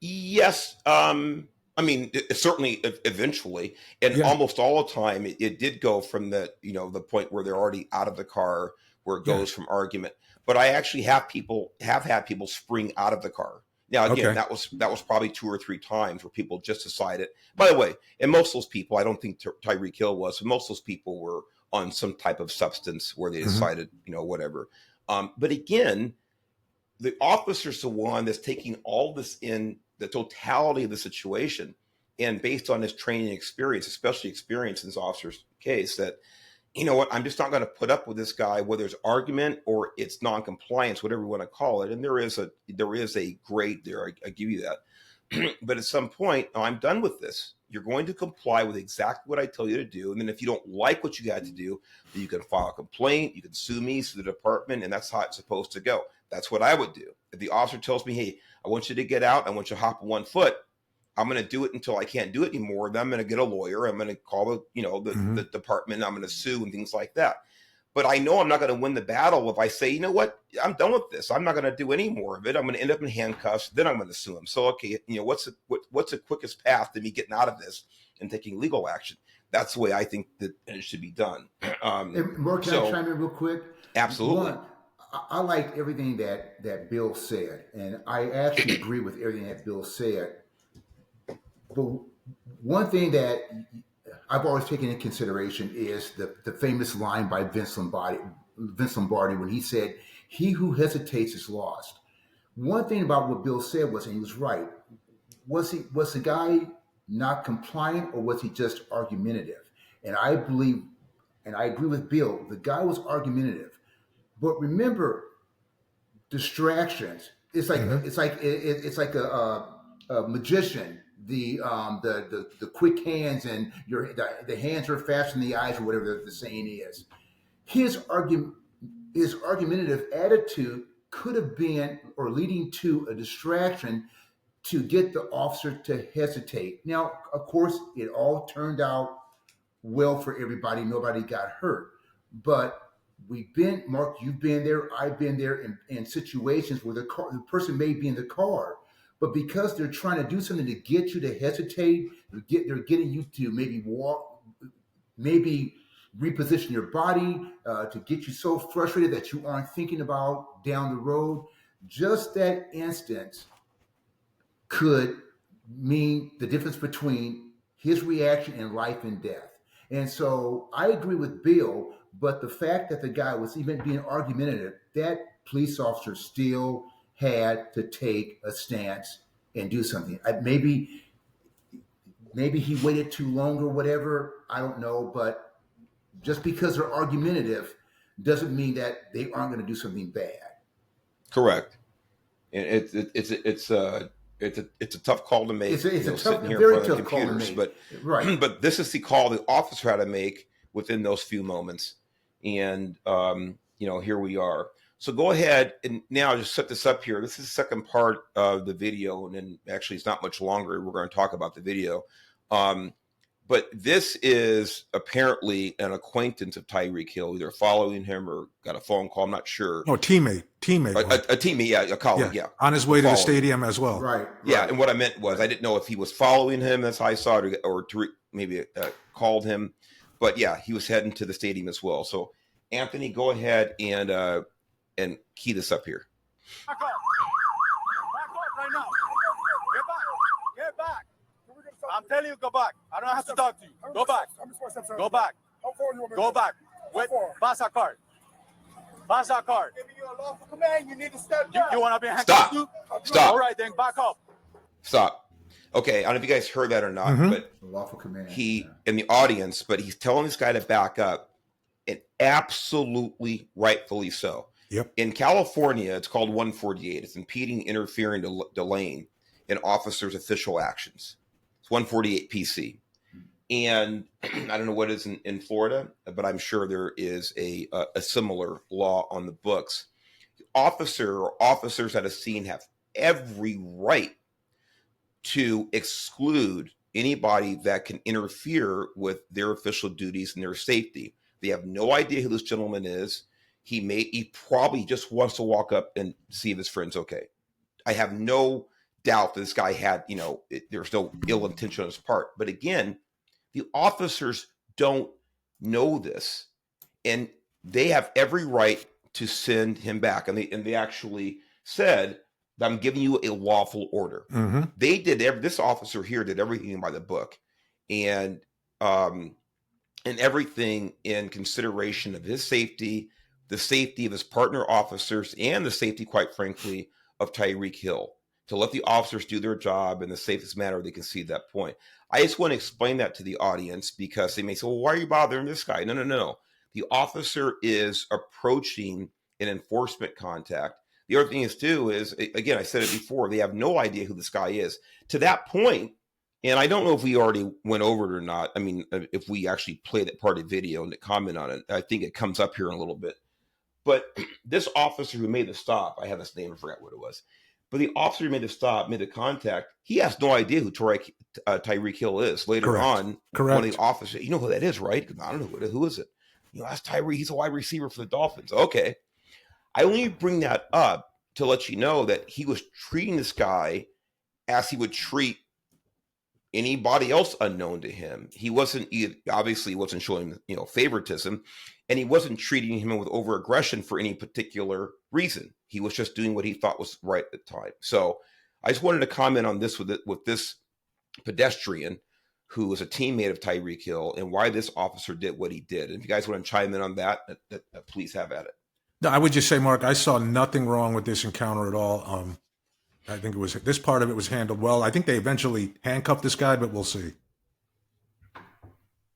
Yes. I mean, certainly eventually, and almost all the time, it did go from the point where they're already out of the car, where it goes from argument. But I actually have had people spring out of the car. Now, again, that was probably 2 or 3 times where people just decided. By the way, and most of those people, I don't think Tyreek Hill was, but most of those people were on some type of substance where they decided, whatever. But again, the officer's the one that's taking all this in, the totality of the situation, and based on his training experience, especially experience in this officer's case, that, I'm just not going to put up with this guy, whether it's argument or it's noncompliance, whatever you want to call it. And there is a grade there. I give you that. But at some point, I'm done with this. You're going to comply with exactly what I tell you to do. And then if you don't like what you got to do, then you can file a complaint. You can sue me, sue the department, and that's how it's supposed to go. That's what I would do. If the officer tells me, hey, I want you to get out, I want you to hop on 1 foot, I'm going to do it until I can't do it anymore. Then I'm going to get a lawyer. I'm going to call the department. I'm going to sue and things like that. But I know I'm not going to win the battle if I say, you know what, I'm done with this. I'm not going to do any more of it. I'm going to end up in handcuffs. Then I'm going to sue him. So, okay, what's the quickest path to me getting out of this and taking legal action? That's the way I think that it should be done. Mark, can I chime in real quick? Absolutely. One, I like everything that Bill said, and I actually agree with everything that Bill said. But one thing that I've always taken into consideration is the famous line by Vince Lombardi when he said, "He who hesitates is lost." One thing about what Bill said was, and he was right, was the guy not compliant, or was he just argumentative? And I believe, and I agree with Bill, the guy was argumentative. But remember, distractions. It's like a magician. The quick hands, and the hands are fast in the eyes, or whatever the saying is. His argumentative attitude could have been, or leading to a distraction to get the officer to hesitate. Now, of course, it all turned out well for everybody. Nobody got hurt. But Mark, you've been there, I've been there in situations where the person may be in the car, but because they're trying to do something to get you to hesitate, they're getting you to maybe walk, maybe reposition your body to get you so frustrated that you aren't thinking about down the road. Just that instance could mean the difference between his reaction and life and death. And so I agree with Bill, but the fact that the guy was even being argumentative, that police officer still had to take a stance and do something. Maybe he waited too long or whatever. I don't know, but just because they're argumentative doesn't mean that they aren't going to do something bad. Correct. And it's a tough call to make. It's a very tough call to make. But right. But this is the call the officer had to make within those few moments. And here we are. So go ahead and now just set this up here. This is the second part of the video, and then actually it's not much longer. We're going to talk about the video. But this is apparently an acquaintance of Tyreek Hill, either following him or got a phone call. I'm not sure. Oh, teammate. A teammate, yeah, a colleague, yeah. On his way to the stadium as well. Right. Yeah, and what I meant was I didn't know if he was following him, that's how I saw it, or maybe called him. But yeah, he was heading to the stadium as well. So Anthony, go ahead and key this up here. Back up right now. Get back. I'm telling you, go back. I don't have to talk to you. Go back. Go back. Go back. Wait. Pass that card. Pass that card. Giving you a lawful command. You need to step down. You want to be handcuffed too? Stop. All right, then back up. Stop. Okay, I don't know if you guys heard that or not, but lawful command. In the audience, but he's telling this guy to back up, and absolutely rightfully so. Yep. In California, it's called 148. It's impeding, interfering, delaying in officers' official actions. It's 148 PC. And I don't know what it is in Florida, but I'm sure there is a similar law on the books. Officers at a scene have every right to exclude anybody that can interfere with their official duties and their safety. They have no idea who this gentleman is. He probably just wants to walk up and see if his friend's okay. I have no doubt that this guy had, there's no ill intention on his part. But again, the officers don't know this, and they have every right to send him back. And they actually said, I'm giving you a lawful order. Mm-hmm. This officer here did everything by the book, and everything in consideration of his safety, the safety of his partner officers, and the safety, quite frankly, of Tyreek Hill, to let the officers do their job in the safest manner they can see at that point. I just want to explain that to the audience, because they may say, well, why are you bothering this guy? No. The officer is approaching an enforcement contact. The other thing is, too, is, again, I said it before, they have no idea who this guy is. To that point, and I don't know if we already went over it or not. I mean, if we actually play that part of the video and comment on it, I think it comes up here in a little bit. But this officer who made the stop, I have his name, I forgot what it was. But the officer who made the stop, made the contact, he has no idea who Tyreek Hill is. Later on, one of the officers, you know who that is, right? I don't know who is it. That's Tyreek. He's a wide receiver for the Dolphins. Okay. I only bring that up to let you know that he was treating this guy as he would treat anybody else unknown to him. He wasn't showing favoritism, and he wasn't treating him with over-aggression for any particular reason. He was just doing what he thought was right at the time. So I just wanted to comment on this with this pedestrian who was a teammate of Tyreek Hill, and why this officer did what he did. And if you guys want to chime in on that, please have at it. No, I would just say, Mark, I saw nothing wrong with this encounter at all. I think this part of it was handled well. I think they eventually handcuffed this guy, but we'll see.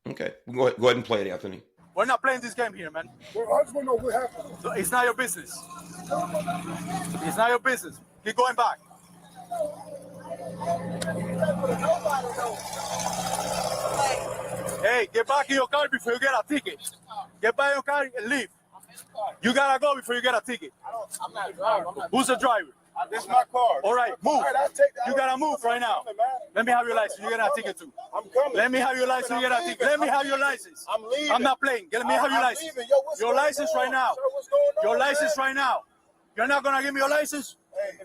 Okay. Go ahead and play it, Anthony. We're not playing this game here, man. Well, I just want to know what happened. So it's not your business. It's not your business. Keep going back. Hey, get back in your car before you get a ticket. Get back in your car and leave. You gotta go before you get a ticket. I'm not a driver. Who's the driver? This is my car. All right, move. All right, I'll take that. You gotta move right now. Let me have your license. You got a ticket too. I'm coming. Let me have your license. You got a ticket. Let me have your license. I'm leaving. I'm not playing. Let me have your license. Leaving. Yo, what's Your going license on? right now. Sir, what's going on, Your license man? right now. You're not gonna give me your license? Hey,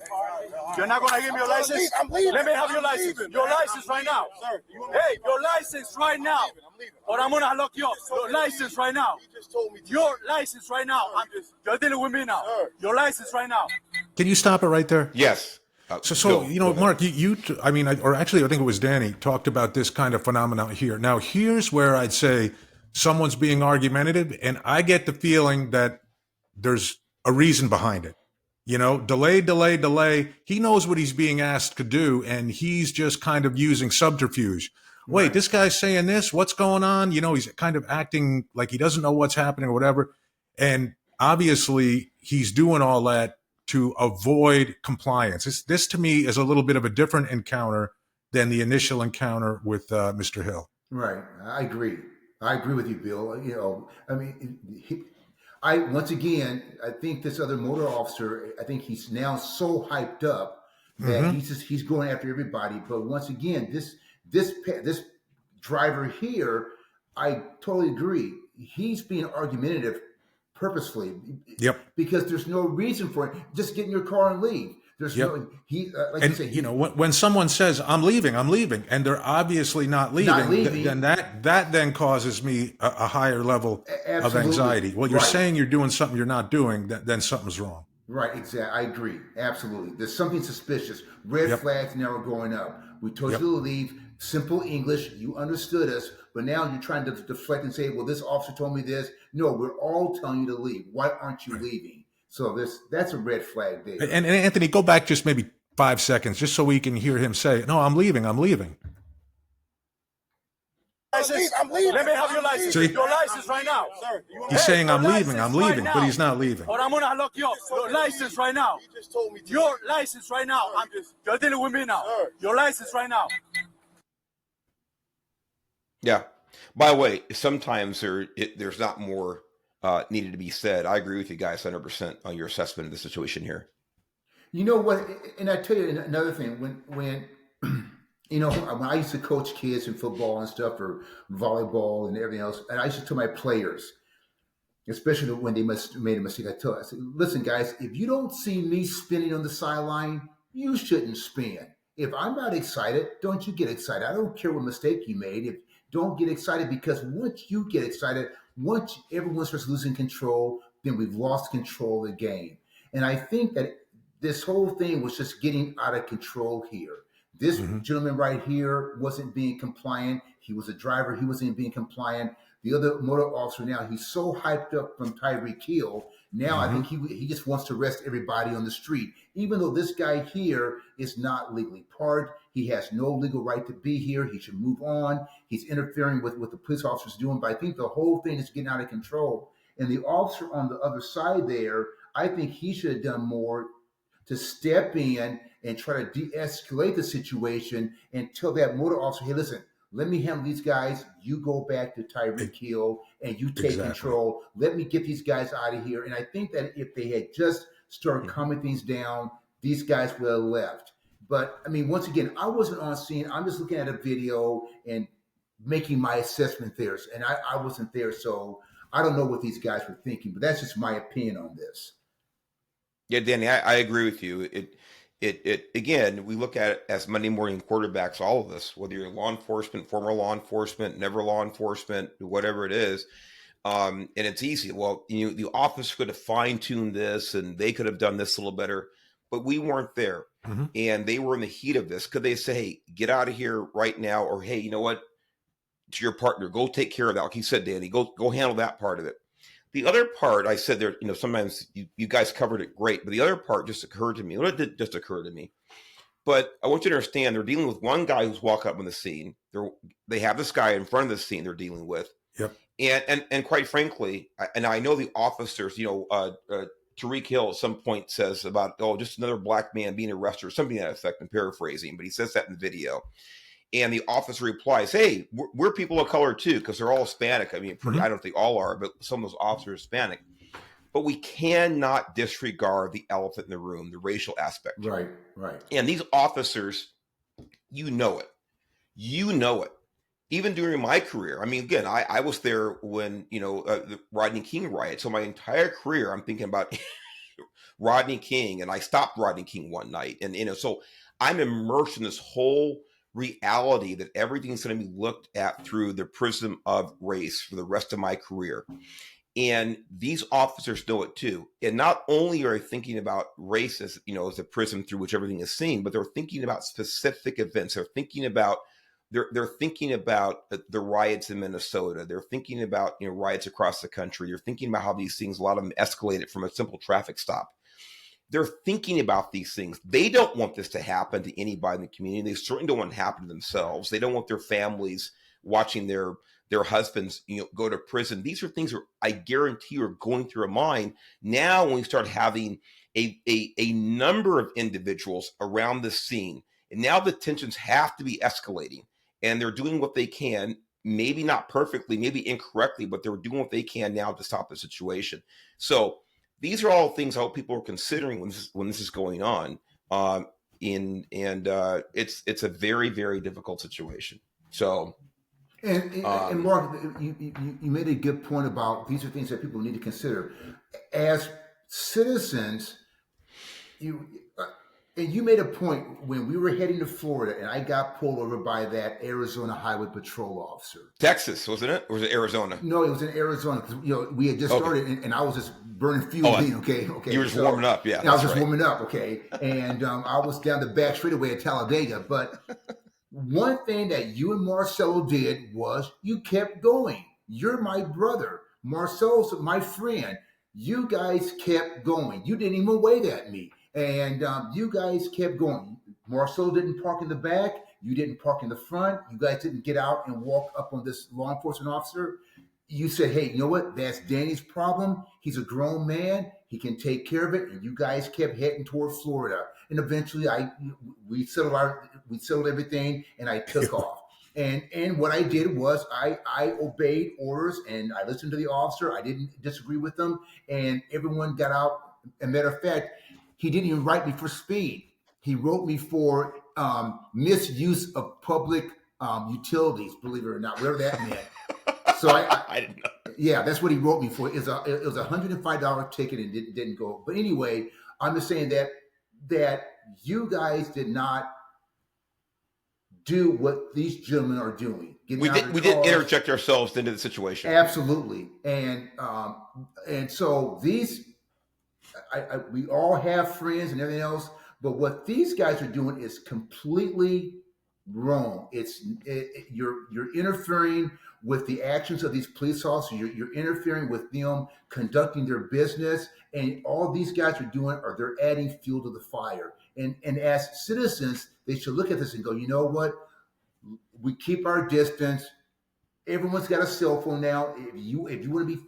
You're not gonna give me your license? I'm leaving. Let me have your I'm license. leaving, Your man. license right now. Sir, Hey, your license right now. I'm leaving. Or I'm gonna lock you up. Your license right now. You just told me to. Your license right now. You're dealing with me now. Sir. Your license right now. Can you stop it right there? Yes. So Bill, you know, go ahead. Mark, or actually, I think it was Danny talked about this kind of phenomenon here. Now, here's where I'd say someone's being argumentative, and I get the feeling that there's a reason behind it. You know, delay. He knows what he's being asked to do, and he's just kind of using subterfuge. Wait, this guy's saying this. What's going on? You know, he's kind of acting like he doesn't know what's happening or whatever. And obviously, he's doing all that to avoid compliance. This to me is a little bit of a different encounter than the initial encounter with Mr. Hill. Right. I agree. I agree with you, Bill. You know, I mean, once again, I think this other motor officer, I think he's now so hyped up that he's going after everybody. But once again, this driver here, I totally agree. He's being argumentative purposefully. Yep. Because there's no reason for it. Just get in your car and leave. There's no, like and you say, you know, when someone says I'm leaving, and they're obviously not leaving, then that then causes me a higher level of anxiety. Well, you're saying you're doing something you're not doing, then something's wrong. Right, exactly. I agree. Absolutely. There's something suspicious. Red flags now are going up. We told you to leave. Simple English. You understood us. But now you're trying to deflect and say, well, this officer told me this. No, we're all telling you to leave. Why aren't you leaving? So that's a red flag there. And Anthony, go back just maybe 5 seconds, just so we can hear him say, no, I'm leaving. License. I'm leaving. Let me have your license. See? Your license right now. Sir, He's saying I'm your leaving, license right but he's not leaving. Or I'm gonna lock you up. Your license right now. You just told me to. Your license right now. You're dealing with me now. Sir. Your license right now. Yeah. By the way, sometimes there's not more needed to be said. I agree with you guys 100% on your assessment of the situation here. You know what? And I tell you another thing. When you know, when I used to coach kids in football and stuff, or volleyball and everything else, and I used to tell my players, especially when they made a mistake, I said, listen, guys, if you don't see me spinning on the sideline, you shouldn't spin. If I'm not excited, don't you get excited. I don't care what mistake you made. Don't get excited, because once you get excited, once everyone starts losing control, then we've lost control of the game. And I think that this whole thing was just getting out of control here. This gentleman right here wasn't being compliant. He was a driver. He wasn't being compliant. The other motor officer now, he's so hyped up from Tyreek Hill. Now I think he just wants to arrest everybody on the street, even though this guy here is not legally parked. He has no legal right to be here. He should move on. He's interfering with what the police officer's doing. But I think the whole thing is getting out of control. And the officer on the other side there, I think he should have done more to step in and try to de-escalate the situation and tell that motor officer, hey, listen, let me handle these guys. You go back to Tyreek Hill and you take control. Let me get these guys out of here. And I think that if they had just started calming things down, these guys would have left. But I mean, once again, I wasn't on scene. I'm just looking at a video and making my assessment there. And I wasn't there. So I don't know what these guys were thinking, but that's just my opinion on this. Yeah, Danny, I agree with you. It again, we look at it as Monday morning quarterbacks, all of us, whether you're law enforcement, former law enforcement, never law enforcement, whatever it is. And it's easy. Well, you know, the officer could have fine-tuned this and they could have done this a little better, but we weren't there. And they were in the heat of this. Could they say, hey, get out of here right now? Or, hey, you know what? To your partner, go take care of that. Like you said, Danny, go handle that part of it. The other part, I said there, you know, sometimes you guys covered it great, but the other part just occurred to me. Well, it did just occur to me. But I want you to understand, they're dealing with one guy who's walked up on the scene. They have this guy in front of the scene they're dealing with. Yep. And quite frankly, and I know the officers, you know, Tyreek Hill at some point says about, just another black man being arrested or something to that effect. I'm paraphrasing, but he says that in the video. And the officer replies, hey, we're people of color too, because they're all Hispanic. I mean, I don't think all are, but some of those officers are Hispanic. but we cannot disregard the elephant in the room, the racial aspect. Right. And these officers, you know it. Even during my career, I mean, again, I was there when, the Rodney King riot. So my entire career, I'm thinking about Rodney King, and I stopped Rodney King one night. And, so I'm immersed in this whole reality that everything's going to be looked at through the prism of race for the rest of my career. And these officers know it too. And not only are they thinking about race as, as a prism through which everything is seen, but they're thinking about specific events. They're thinking about the riots in Minnesota. They're thinking about, riots across the country. They're thinking about how these things, a lot of them escalated from a simple traffic stop. They're thinking about these things. They don't want this to happen to anybody in the community. They certainly don't want it to happen to themselves. They don't want their families watching their husbands, go to prison. These are things that I guarantee are going through a mind. Now, when we start having a number of individuals around the scene, and now the tensions have to be escalating, and they're doing what they can, maybe not perfectly, maybe incorrectly, but they're doing what they can now to stop the situation. So these are all things I hope people are considering when this is going on. It's a very, very difficult situation. So. And Mark, you made a good point about these are things that people need to consider as citizens. And you made a point when we were heading to Florida, and I got pulled over by that Arizona Highway Patrol officer. Texas, wasn't it? Or was it Arizona? No, it was in Arizona because we had just started, and I was just burning fuel. Okay. You were just warming up, yeah. I was just warming up, okay. And I was down the back straightaway at Talladega, but. One thing that you and Marcelo did was you kept going. You're my brother. Marcelo's my friend. You guys kept going. You didn't even wave at me. And you guys kept going. Marcelo didn't park in the back. You didn't park in the front. You guys didn't get out and walk up on this law enforcement officer. You said, hey, you know what? That's Danny's problem. He's a grown man. He can take care of it. And you guys kept heading toward Florida. And eventually we settled everything, and I took off. And what I did was I obeyed orders, and I listened to the officer. I didn't disagree with them, and everyone got out. As a matter of fact, he didn't even write me for speed. He wrote me for misuse of public utilities, believe it or not, whatever that meant. So I didn't know. Yeah, that's what he wrote me for. It was a $105 ticket and didn't go. But anyway, I'm just saying that you guys did not do what these gentlemen are doing. We didn't interject ourselves into the situation. Absolutely, and so these, we all have friends and everything else, but what these guys are doing is completely wrong. You're interfering with the actions of these police officers. You're interfering with them conducting their business, and all these guys are doing they're adding fuel to the fire. And as citizens, they should look at this and go, you know what? We keep our distance. Everyone's got a cell phone now. If you want to be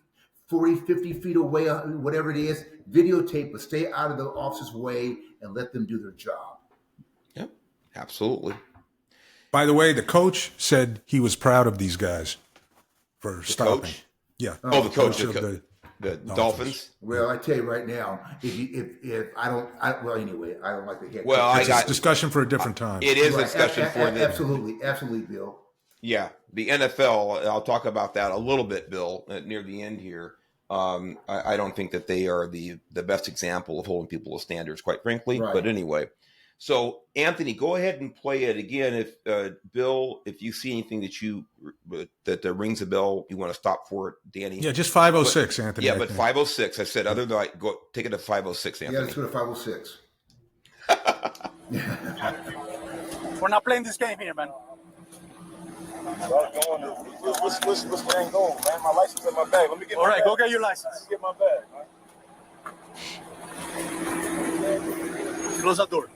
40, 50 feet away, whatever it is, videotape, but stay out of the officer's way and let them do their job. Yep, absolutely. By the way, the coach said he was proud of these guys for stopping. Coach? Yeah. The coach of the Dolphins. Well, I tell you right now, if I don't like the head. Well, it's a discussion for a different time. It is a discussion for absolutely, Bill. Yeah, the NFL. I'll talk about that a little bit, Bill, near the end here. I don't think that they are the best example of holding people to standards, quite frankly. Right. But anyway. So, Anthony, go ahead and play it again. If Bill, if you see anything that rings a bell, you want to stop for it, Danny. Yeah, just 506, Anthony. Yeah, but 506. I said, other than go take it to 506, Anthony. Yeah, let's go to 506. We're not playing this game here, man. What's the end goal, man? My license in my bag. Let me get. All right, go get your license. Get my bag, man. Close that door.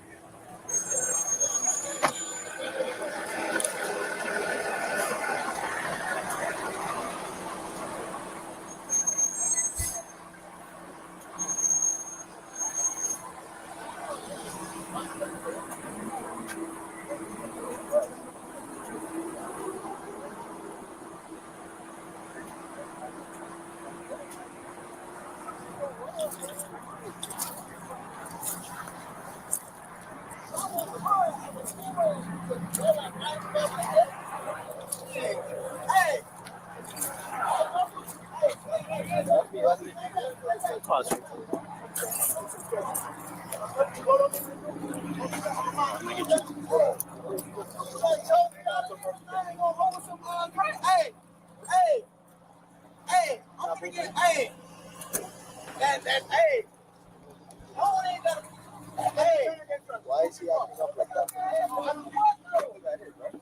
Why is he acting up like that?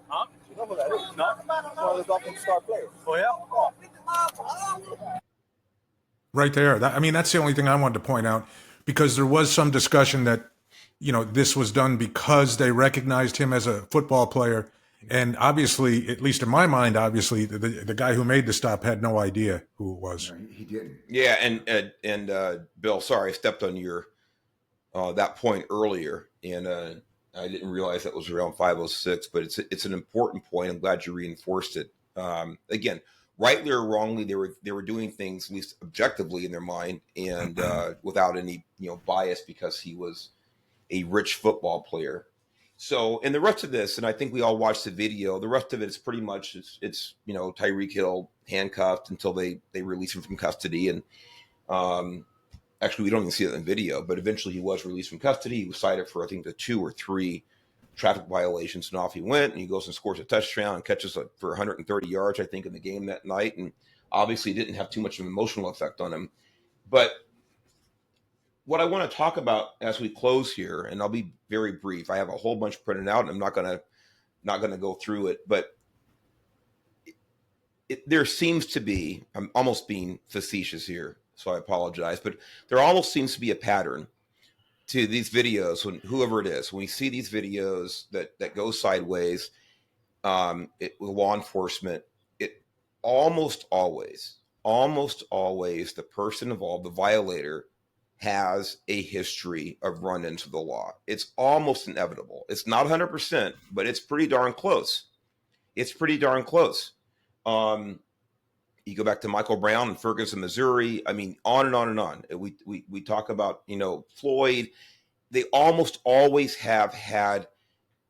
Huh? You know who that is? No? One of the Dolphins star players. Oh, yeah? Right there. I mean, that's the only thing I wanted to point out, because there was some discussion that, this was done because they recognized him as a football player. And obviously, at least in my mind, obviously, the guy who made the stop had no idea who it was. No, he didn't. Yeah, and Bill, sorry, I stepped on your that point earlier, and I didn't realize that was around 5:06, but it's an important point. I'm glad you reinforced it. Again, rightly or wrongly, they were doing things, at least objectively in their mind, and without any bias, because he was a rich football player. So, and the rest of this, and I think we all watched the video, the rest of it is pretty much, it's Tyreek Hill handcuffed until they release him from custody. And actually, we don't even see it in the video, but eventually he was released from custody. He was cited for, I think, the 2 or 3 traffic violations, and off he went, and he goes and scores a touchdown and catches for 130 yards, I think, in the game that night. And obviously didn't have too much of an emotional effect on him. But what I want to talk about as we close here, and I'll be very brief. I have a whole bunch printed out, and I'm not gonna go through it. But there seems to be, I'm almost being facetious here, so I apologize, but there almost seems to be a pattern to these videos when whoever it is, when we see these videos that go sideways with law enforcement, it almost always the person involved, the violator, has a history of run-ins with the law. It's almost inevitable. It's not 100%, but it's pretty darn close. You go back to Michael Brown in Ferguson, Missouri. I mean, on and on and on. We talk about, Floyd. They almost always have had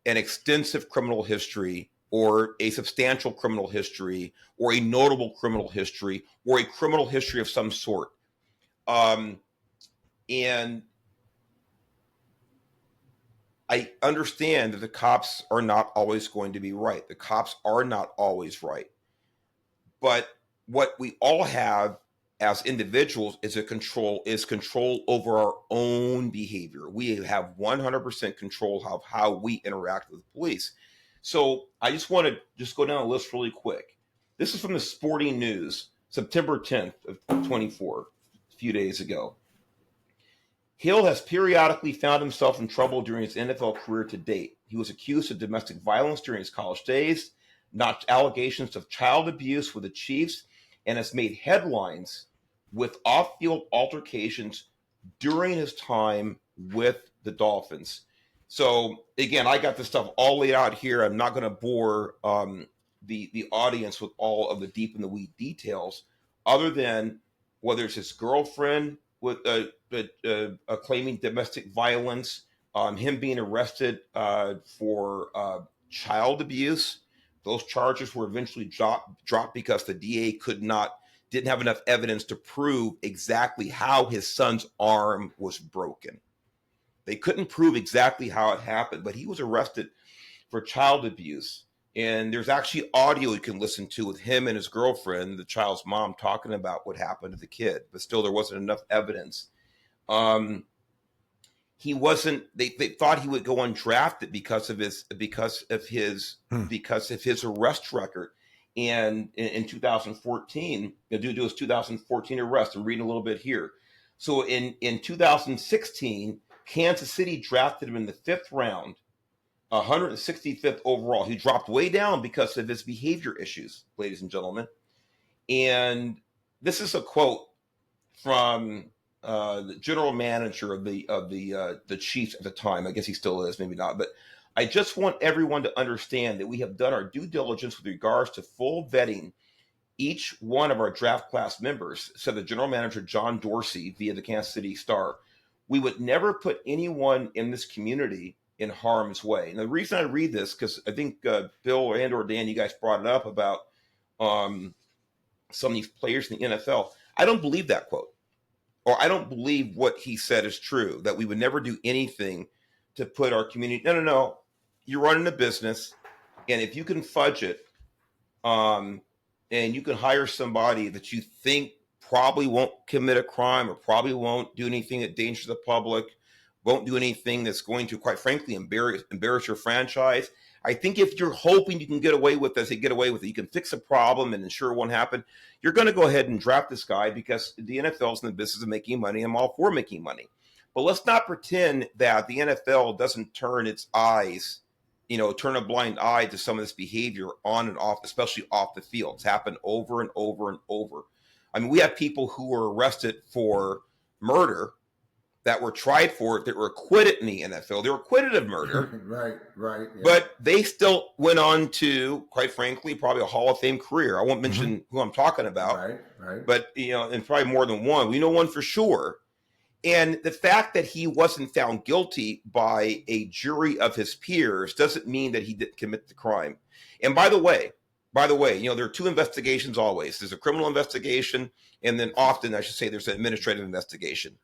an extensive criminal history, or a substantial criminal history, or a notable criminal history, or a criminal history of some sort. And I understand that the cops are not always going to be right. The cops are not always right. But what we all have as individuals is control over our own behavior. We have 100% control of how we interact with the police. So I just want to go down a list really quick. This is from the Sporting News, September 10th of 24, a few days ago. Hill has periodically found himself in trouble during his NFL career to date. He was accused of domestic violence during his college days, notched allegations of child abuse with the Chiefs, and has made headlines with off-field altercations during his time with the Dolphins. So, again, I got this stuff all laid out here. I'm not going to bore the audience with all of the deep in the weed details, other than whether it's his girlfriend with claiming domestic violence, him being arrested for child abuse. Those charges were eventually dropped because the DA didn't have enough evidence to prove exactly how his son's arm was broken. They couldn't prove exactly how it happened, but he was arrested for child abuse. And there's actually audio you can listen to with him and his girlfriend, the child's mom, talking about what happened to the kid. But still, there wasn't enough evidence. He wasn't. They thought he would go undrafted because of his arrest record. And in 2014, due to his 2014 arrest, I'm reading a little bit here. So in 2016, Kansas City drafted him in the 5th round, 165th overall. He dropped way down because of his behavior issues, ladies and gentlemen. And this is a quote from the general manager of the Chiefs at the time. I guess he still is, maybe not. But I just want everyone to understand that we have done our due diligence with regards to full vetting each one of our draft class members, said the general manager, John Dorsey, via the Kansas City Star, we would never put anyone in this community in harm's way. And the reason I read this, because I think Bill and or Dan, you guys brought it up about some of these players in the NFL. I don't believe that quote, or I don't believe what he said is true, that we would never do anything to put our community. No. You're running a business, and if you can fudge it, and you can hire somebody that you think probably won't commit a crime or probably won't do anything that endangers the public, won't do anything that's going to, quite frankly, embarrass your franchise. I think if you're hoping you can get away with this, you can fix a problem and ensure it won't happen, you're going to go ahead and draft this guy because the NFL is in the business of making money. I'm all for making money. But let's not pretend that the NFL doesn't turn its eyes, turn a blind eye to some of this behavior on and off, especially off the field. It's happened over and over and over. I mean, we have people who were arrested for murder that were tried for it, that were acquitted in the NFL. They were acquitted of murder. Right. Yeah. But they still went on to, quite frankly, probably a Hall of Fame career. I won't mention who I'm talking about. Right. But, and probably more than one. We know one for sure. And the fact that he wasn't found guilty by a jury of his peers doesn't mean that he didn't commit the crime. And by the way, there are two investigations always. There's a criminal investigation, and then often, I should say, there's an administrative investigation.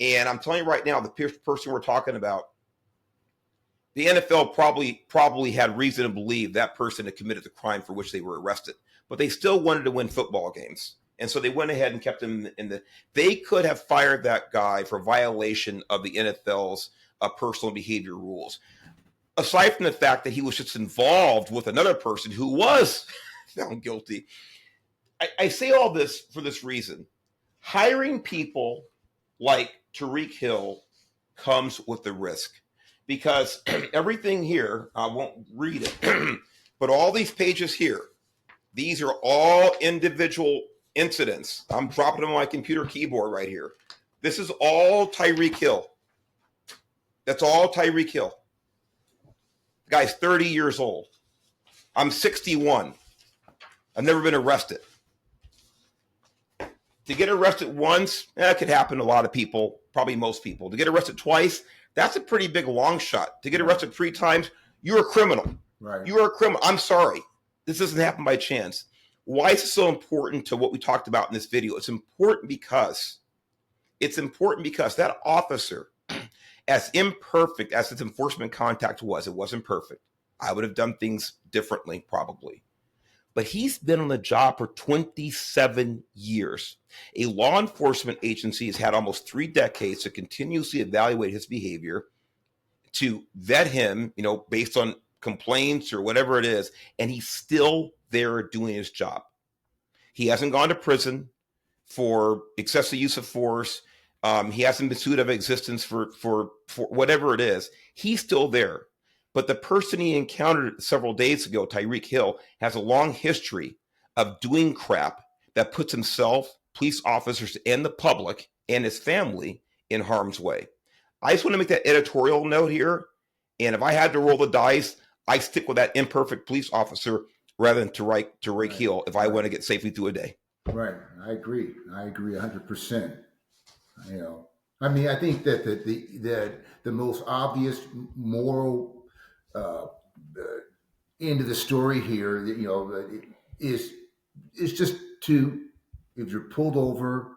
And I'm telling you right now, the person we're talking about, the NFL probably had reason to believe that person had committed the crime for which they were arrested. But they still wanted to win football games. And so they went ahead and kept him they could have fired that guy for violation of the NFL's personal behavior rules. Aside from the fact that he was just involved with another person who was found guilty. I say all this for this reason. Hiring people like Tyreek Hill comes with the risk, because everything here, I won't read it, but all these pages here, these are all individual incidents. I'm dropping them on my computer keyboard right here. This is all Tyreek Hill. That's all Tyreek Hill. The guy's 30 years old. I'm 61. I've never been arrested. To get arrested once, that could happen to a lot of people, probably most people. To get arrested twice, that's a pretty big long shot. To get arrested 3 times, you're a criminal. Right. You are a criminal. I'm sorry. This doesn't happen by chance. Why is it so important to what we talked about in this video? It's important because that officer, as imperfect as its enforcement contact was, it wasn't perfect. I would have done things differently, probably. But he's been on the job for 27 years. A law enforcement agency has had almost 3 decades to continuously evaluate his behavior, to vet him, based on complaints or whatever it is, and he's still there doing his job. He hasn't gone to prison for excessive use of force. He hasn't been sued out of existence for whatever it is. He's still there. But the person he encountered several days ago, Tyreek Hill, has a long history of doing crap that puts himself, police officers, and the public and his family in harm's way. I just want to make that editorial note here. And if I had to roll the dice, I stick with that imperfect police officer rather than Tyreek Hill if I want to get safely through a day. Right. I agree 100%. I think that the most obvious moral end of the story here, is just to, if you're pulled over,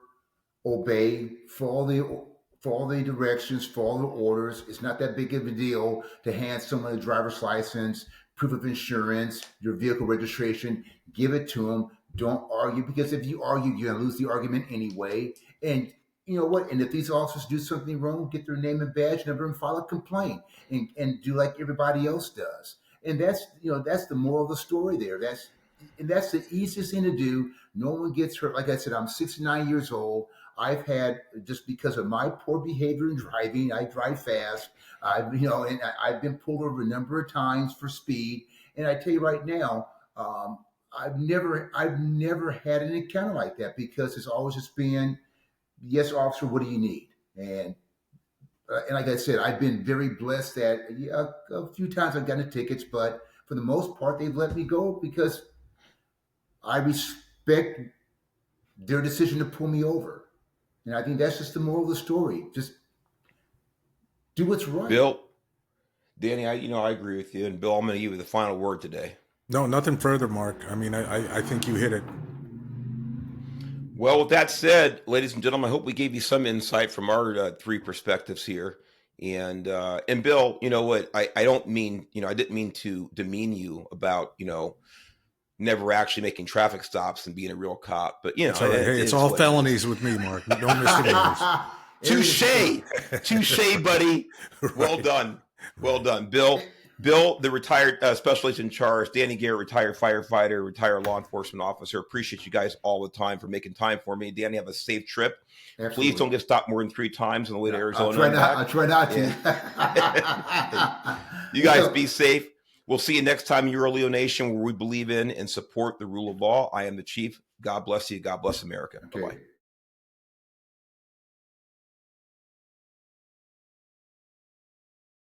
obey, follow the directions, follow the orders. It's not that big of a deal to hand someone a driver's license, proof of insurance, your vehicle registration. Give it to them. Don't argue, because if you argue, you're going to lose the argument anyway. And you know what? And if these officers do something wrong, get their name and badge number and file a complaint and do like everybody else does. And that's the moral of the story there. That's the easiest thing to do. No one gets hurt. Like I said, I'm 69 years old. I've had, just because of my poor behavior in driving, I drive fast. And I've been pulled over a number of times for speed. And I tell you right now, I've never had an encounter like that, because it's always just been, yes, officer, what do you need? And like I said, I've been very blessed that a few times I've gotten tickets, but for the most part, they've let me go because I respect their decision to pull me over. And I think that's just the moral of the story. Just do what's right. Bill, Danny, I agree with you. And Bill, I'm going to give you the final word today. No, nothing further, Mark. I mean, I think you hit it. Well, with that said, ladies and gentlemen, I hope we gave you some insight from our three perspectives here. And Bill, you know what? I don't mean, I didn't mean to demean you about, never actually making traffic stops and being a real cop. But, It's all right. Hey, it's all felonies with me, Mark. No misdemeanors. Touche, buddy. Well done. Well done. Bill, the retired special agent in charge, Danny Garrett, retired firefighter, retired law enforcement officer. Appreciate you guys all the time for making time for me. Danny, have a safe trip. Absolutely. Please don't get stopped more than 3 times on the way to Arizona. I'll try not to. You guys be safe. We'll see you next time, Euroleo Nation, where we believe in and support the rule of law. I am the Chief. God bless you. God bless America. Okay. Bye-bye.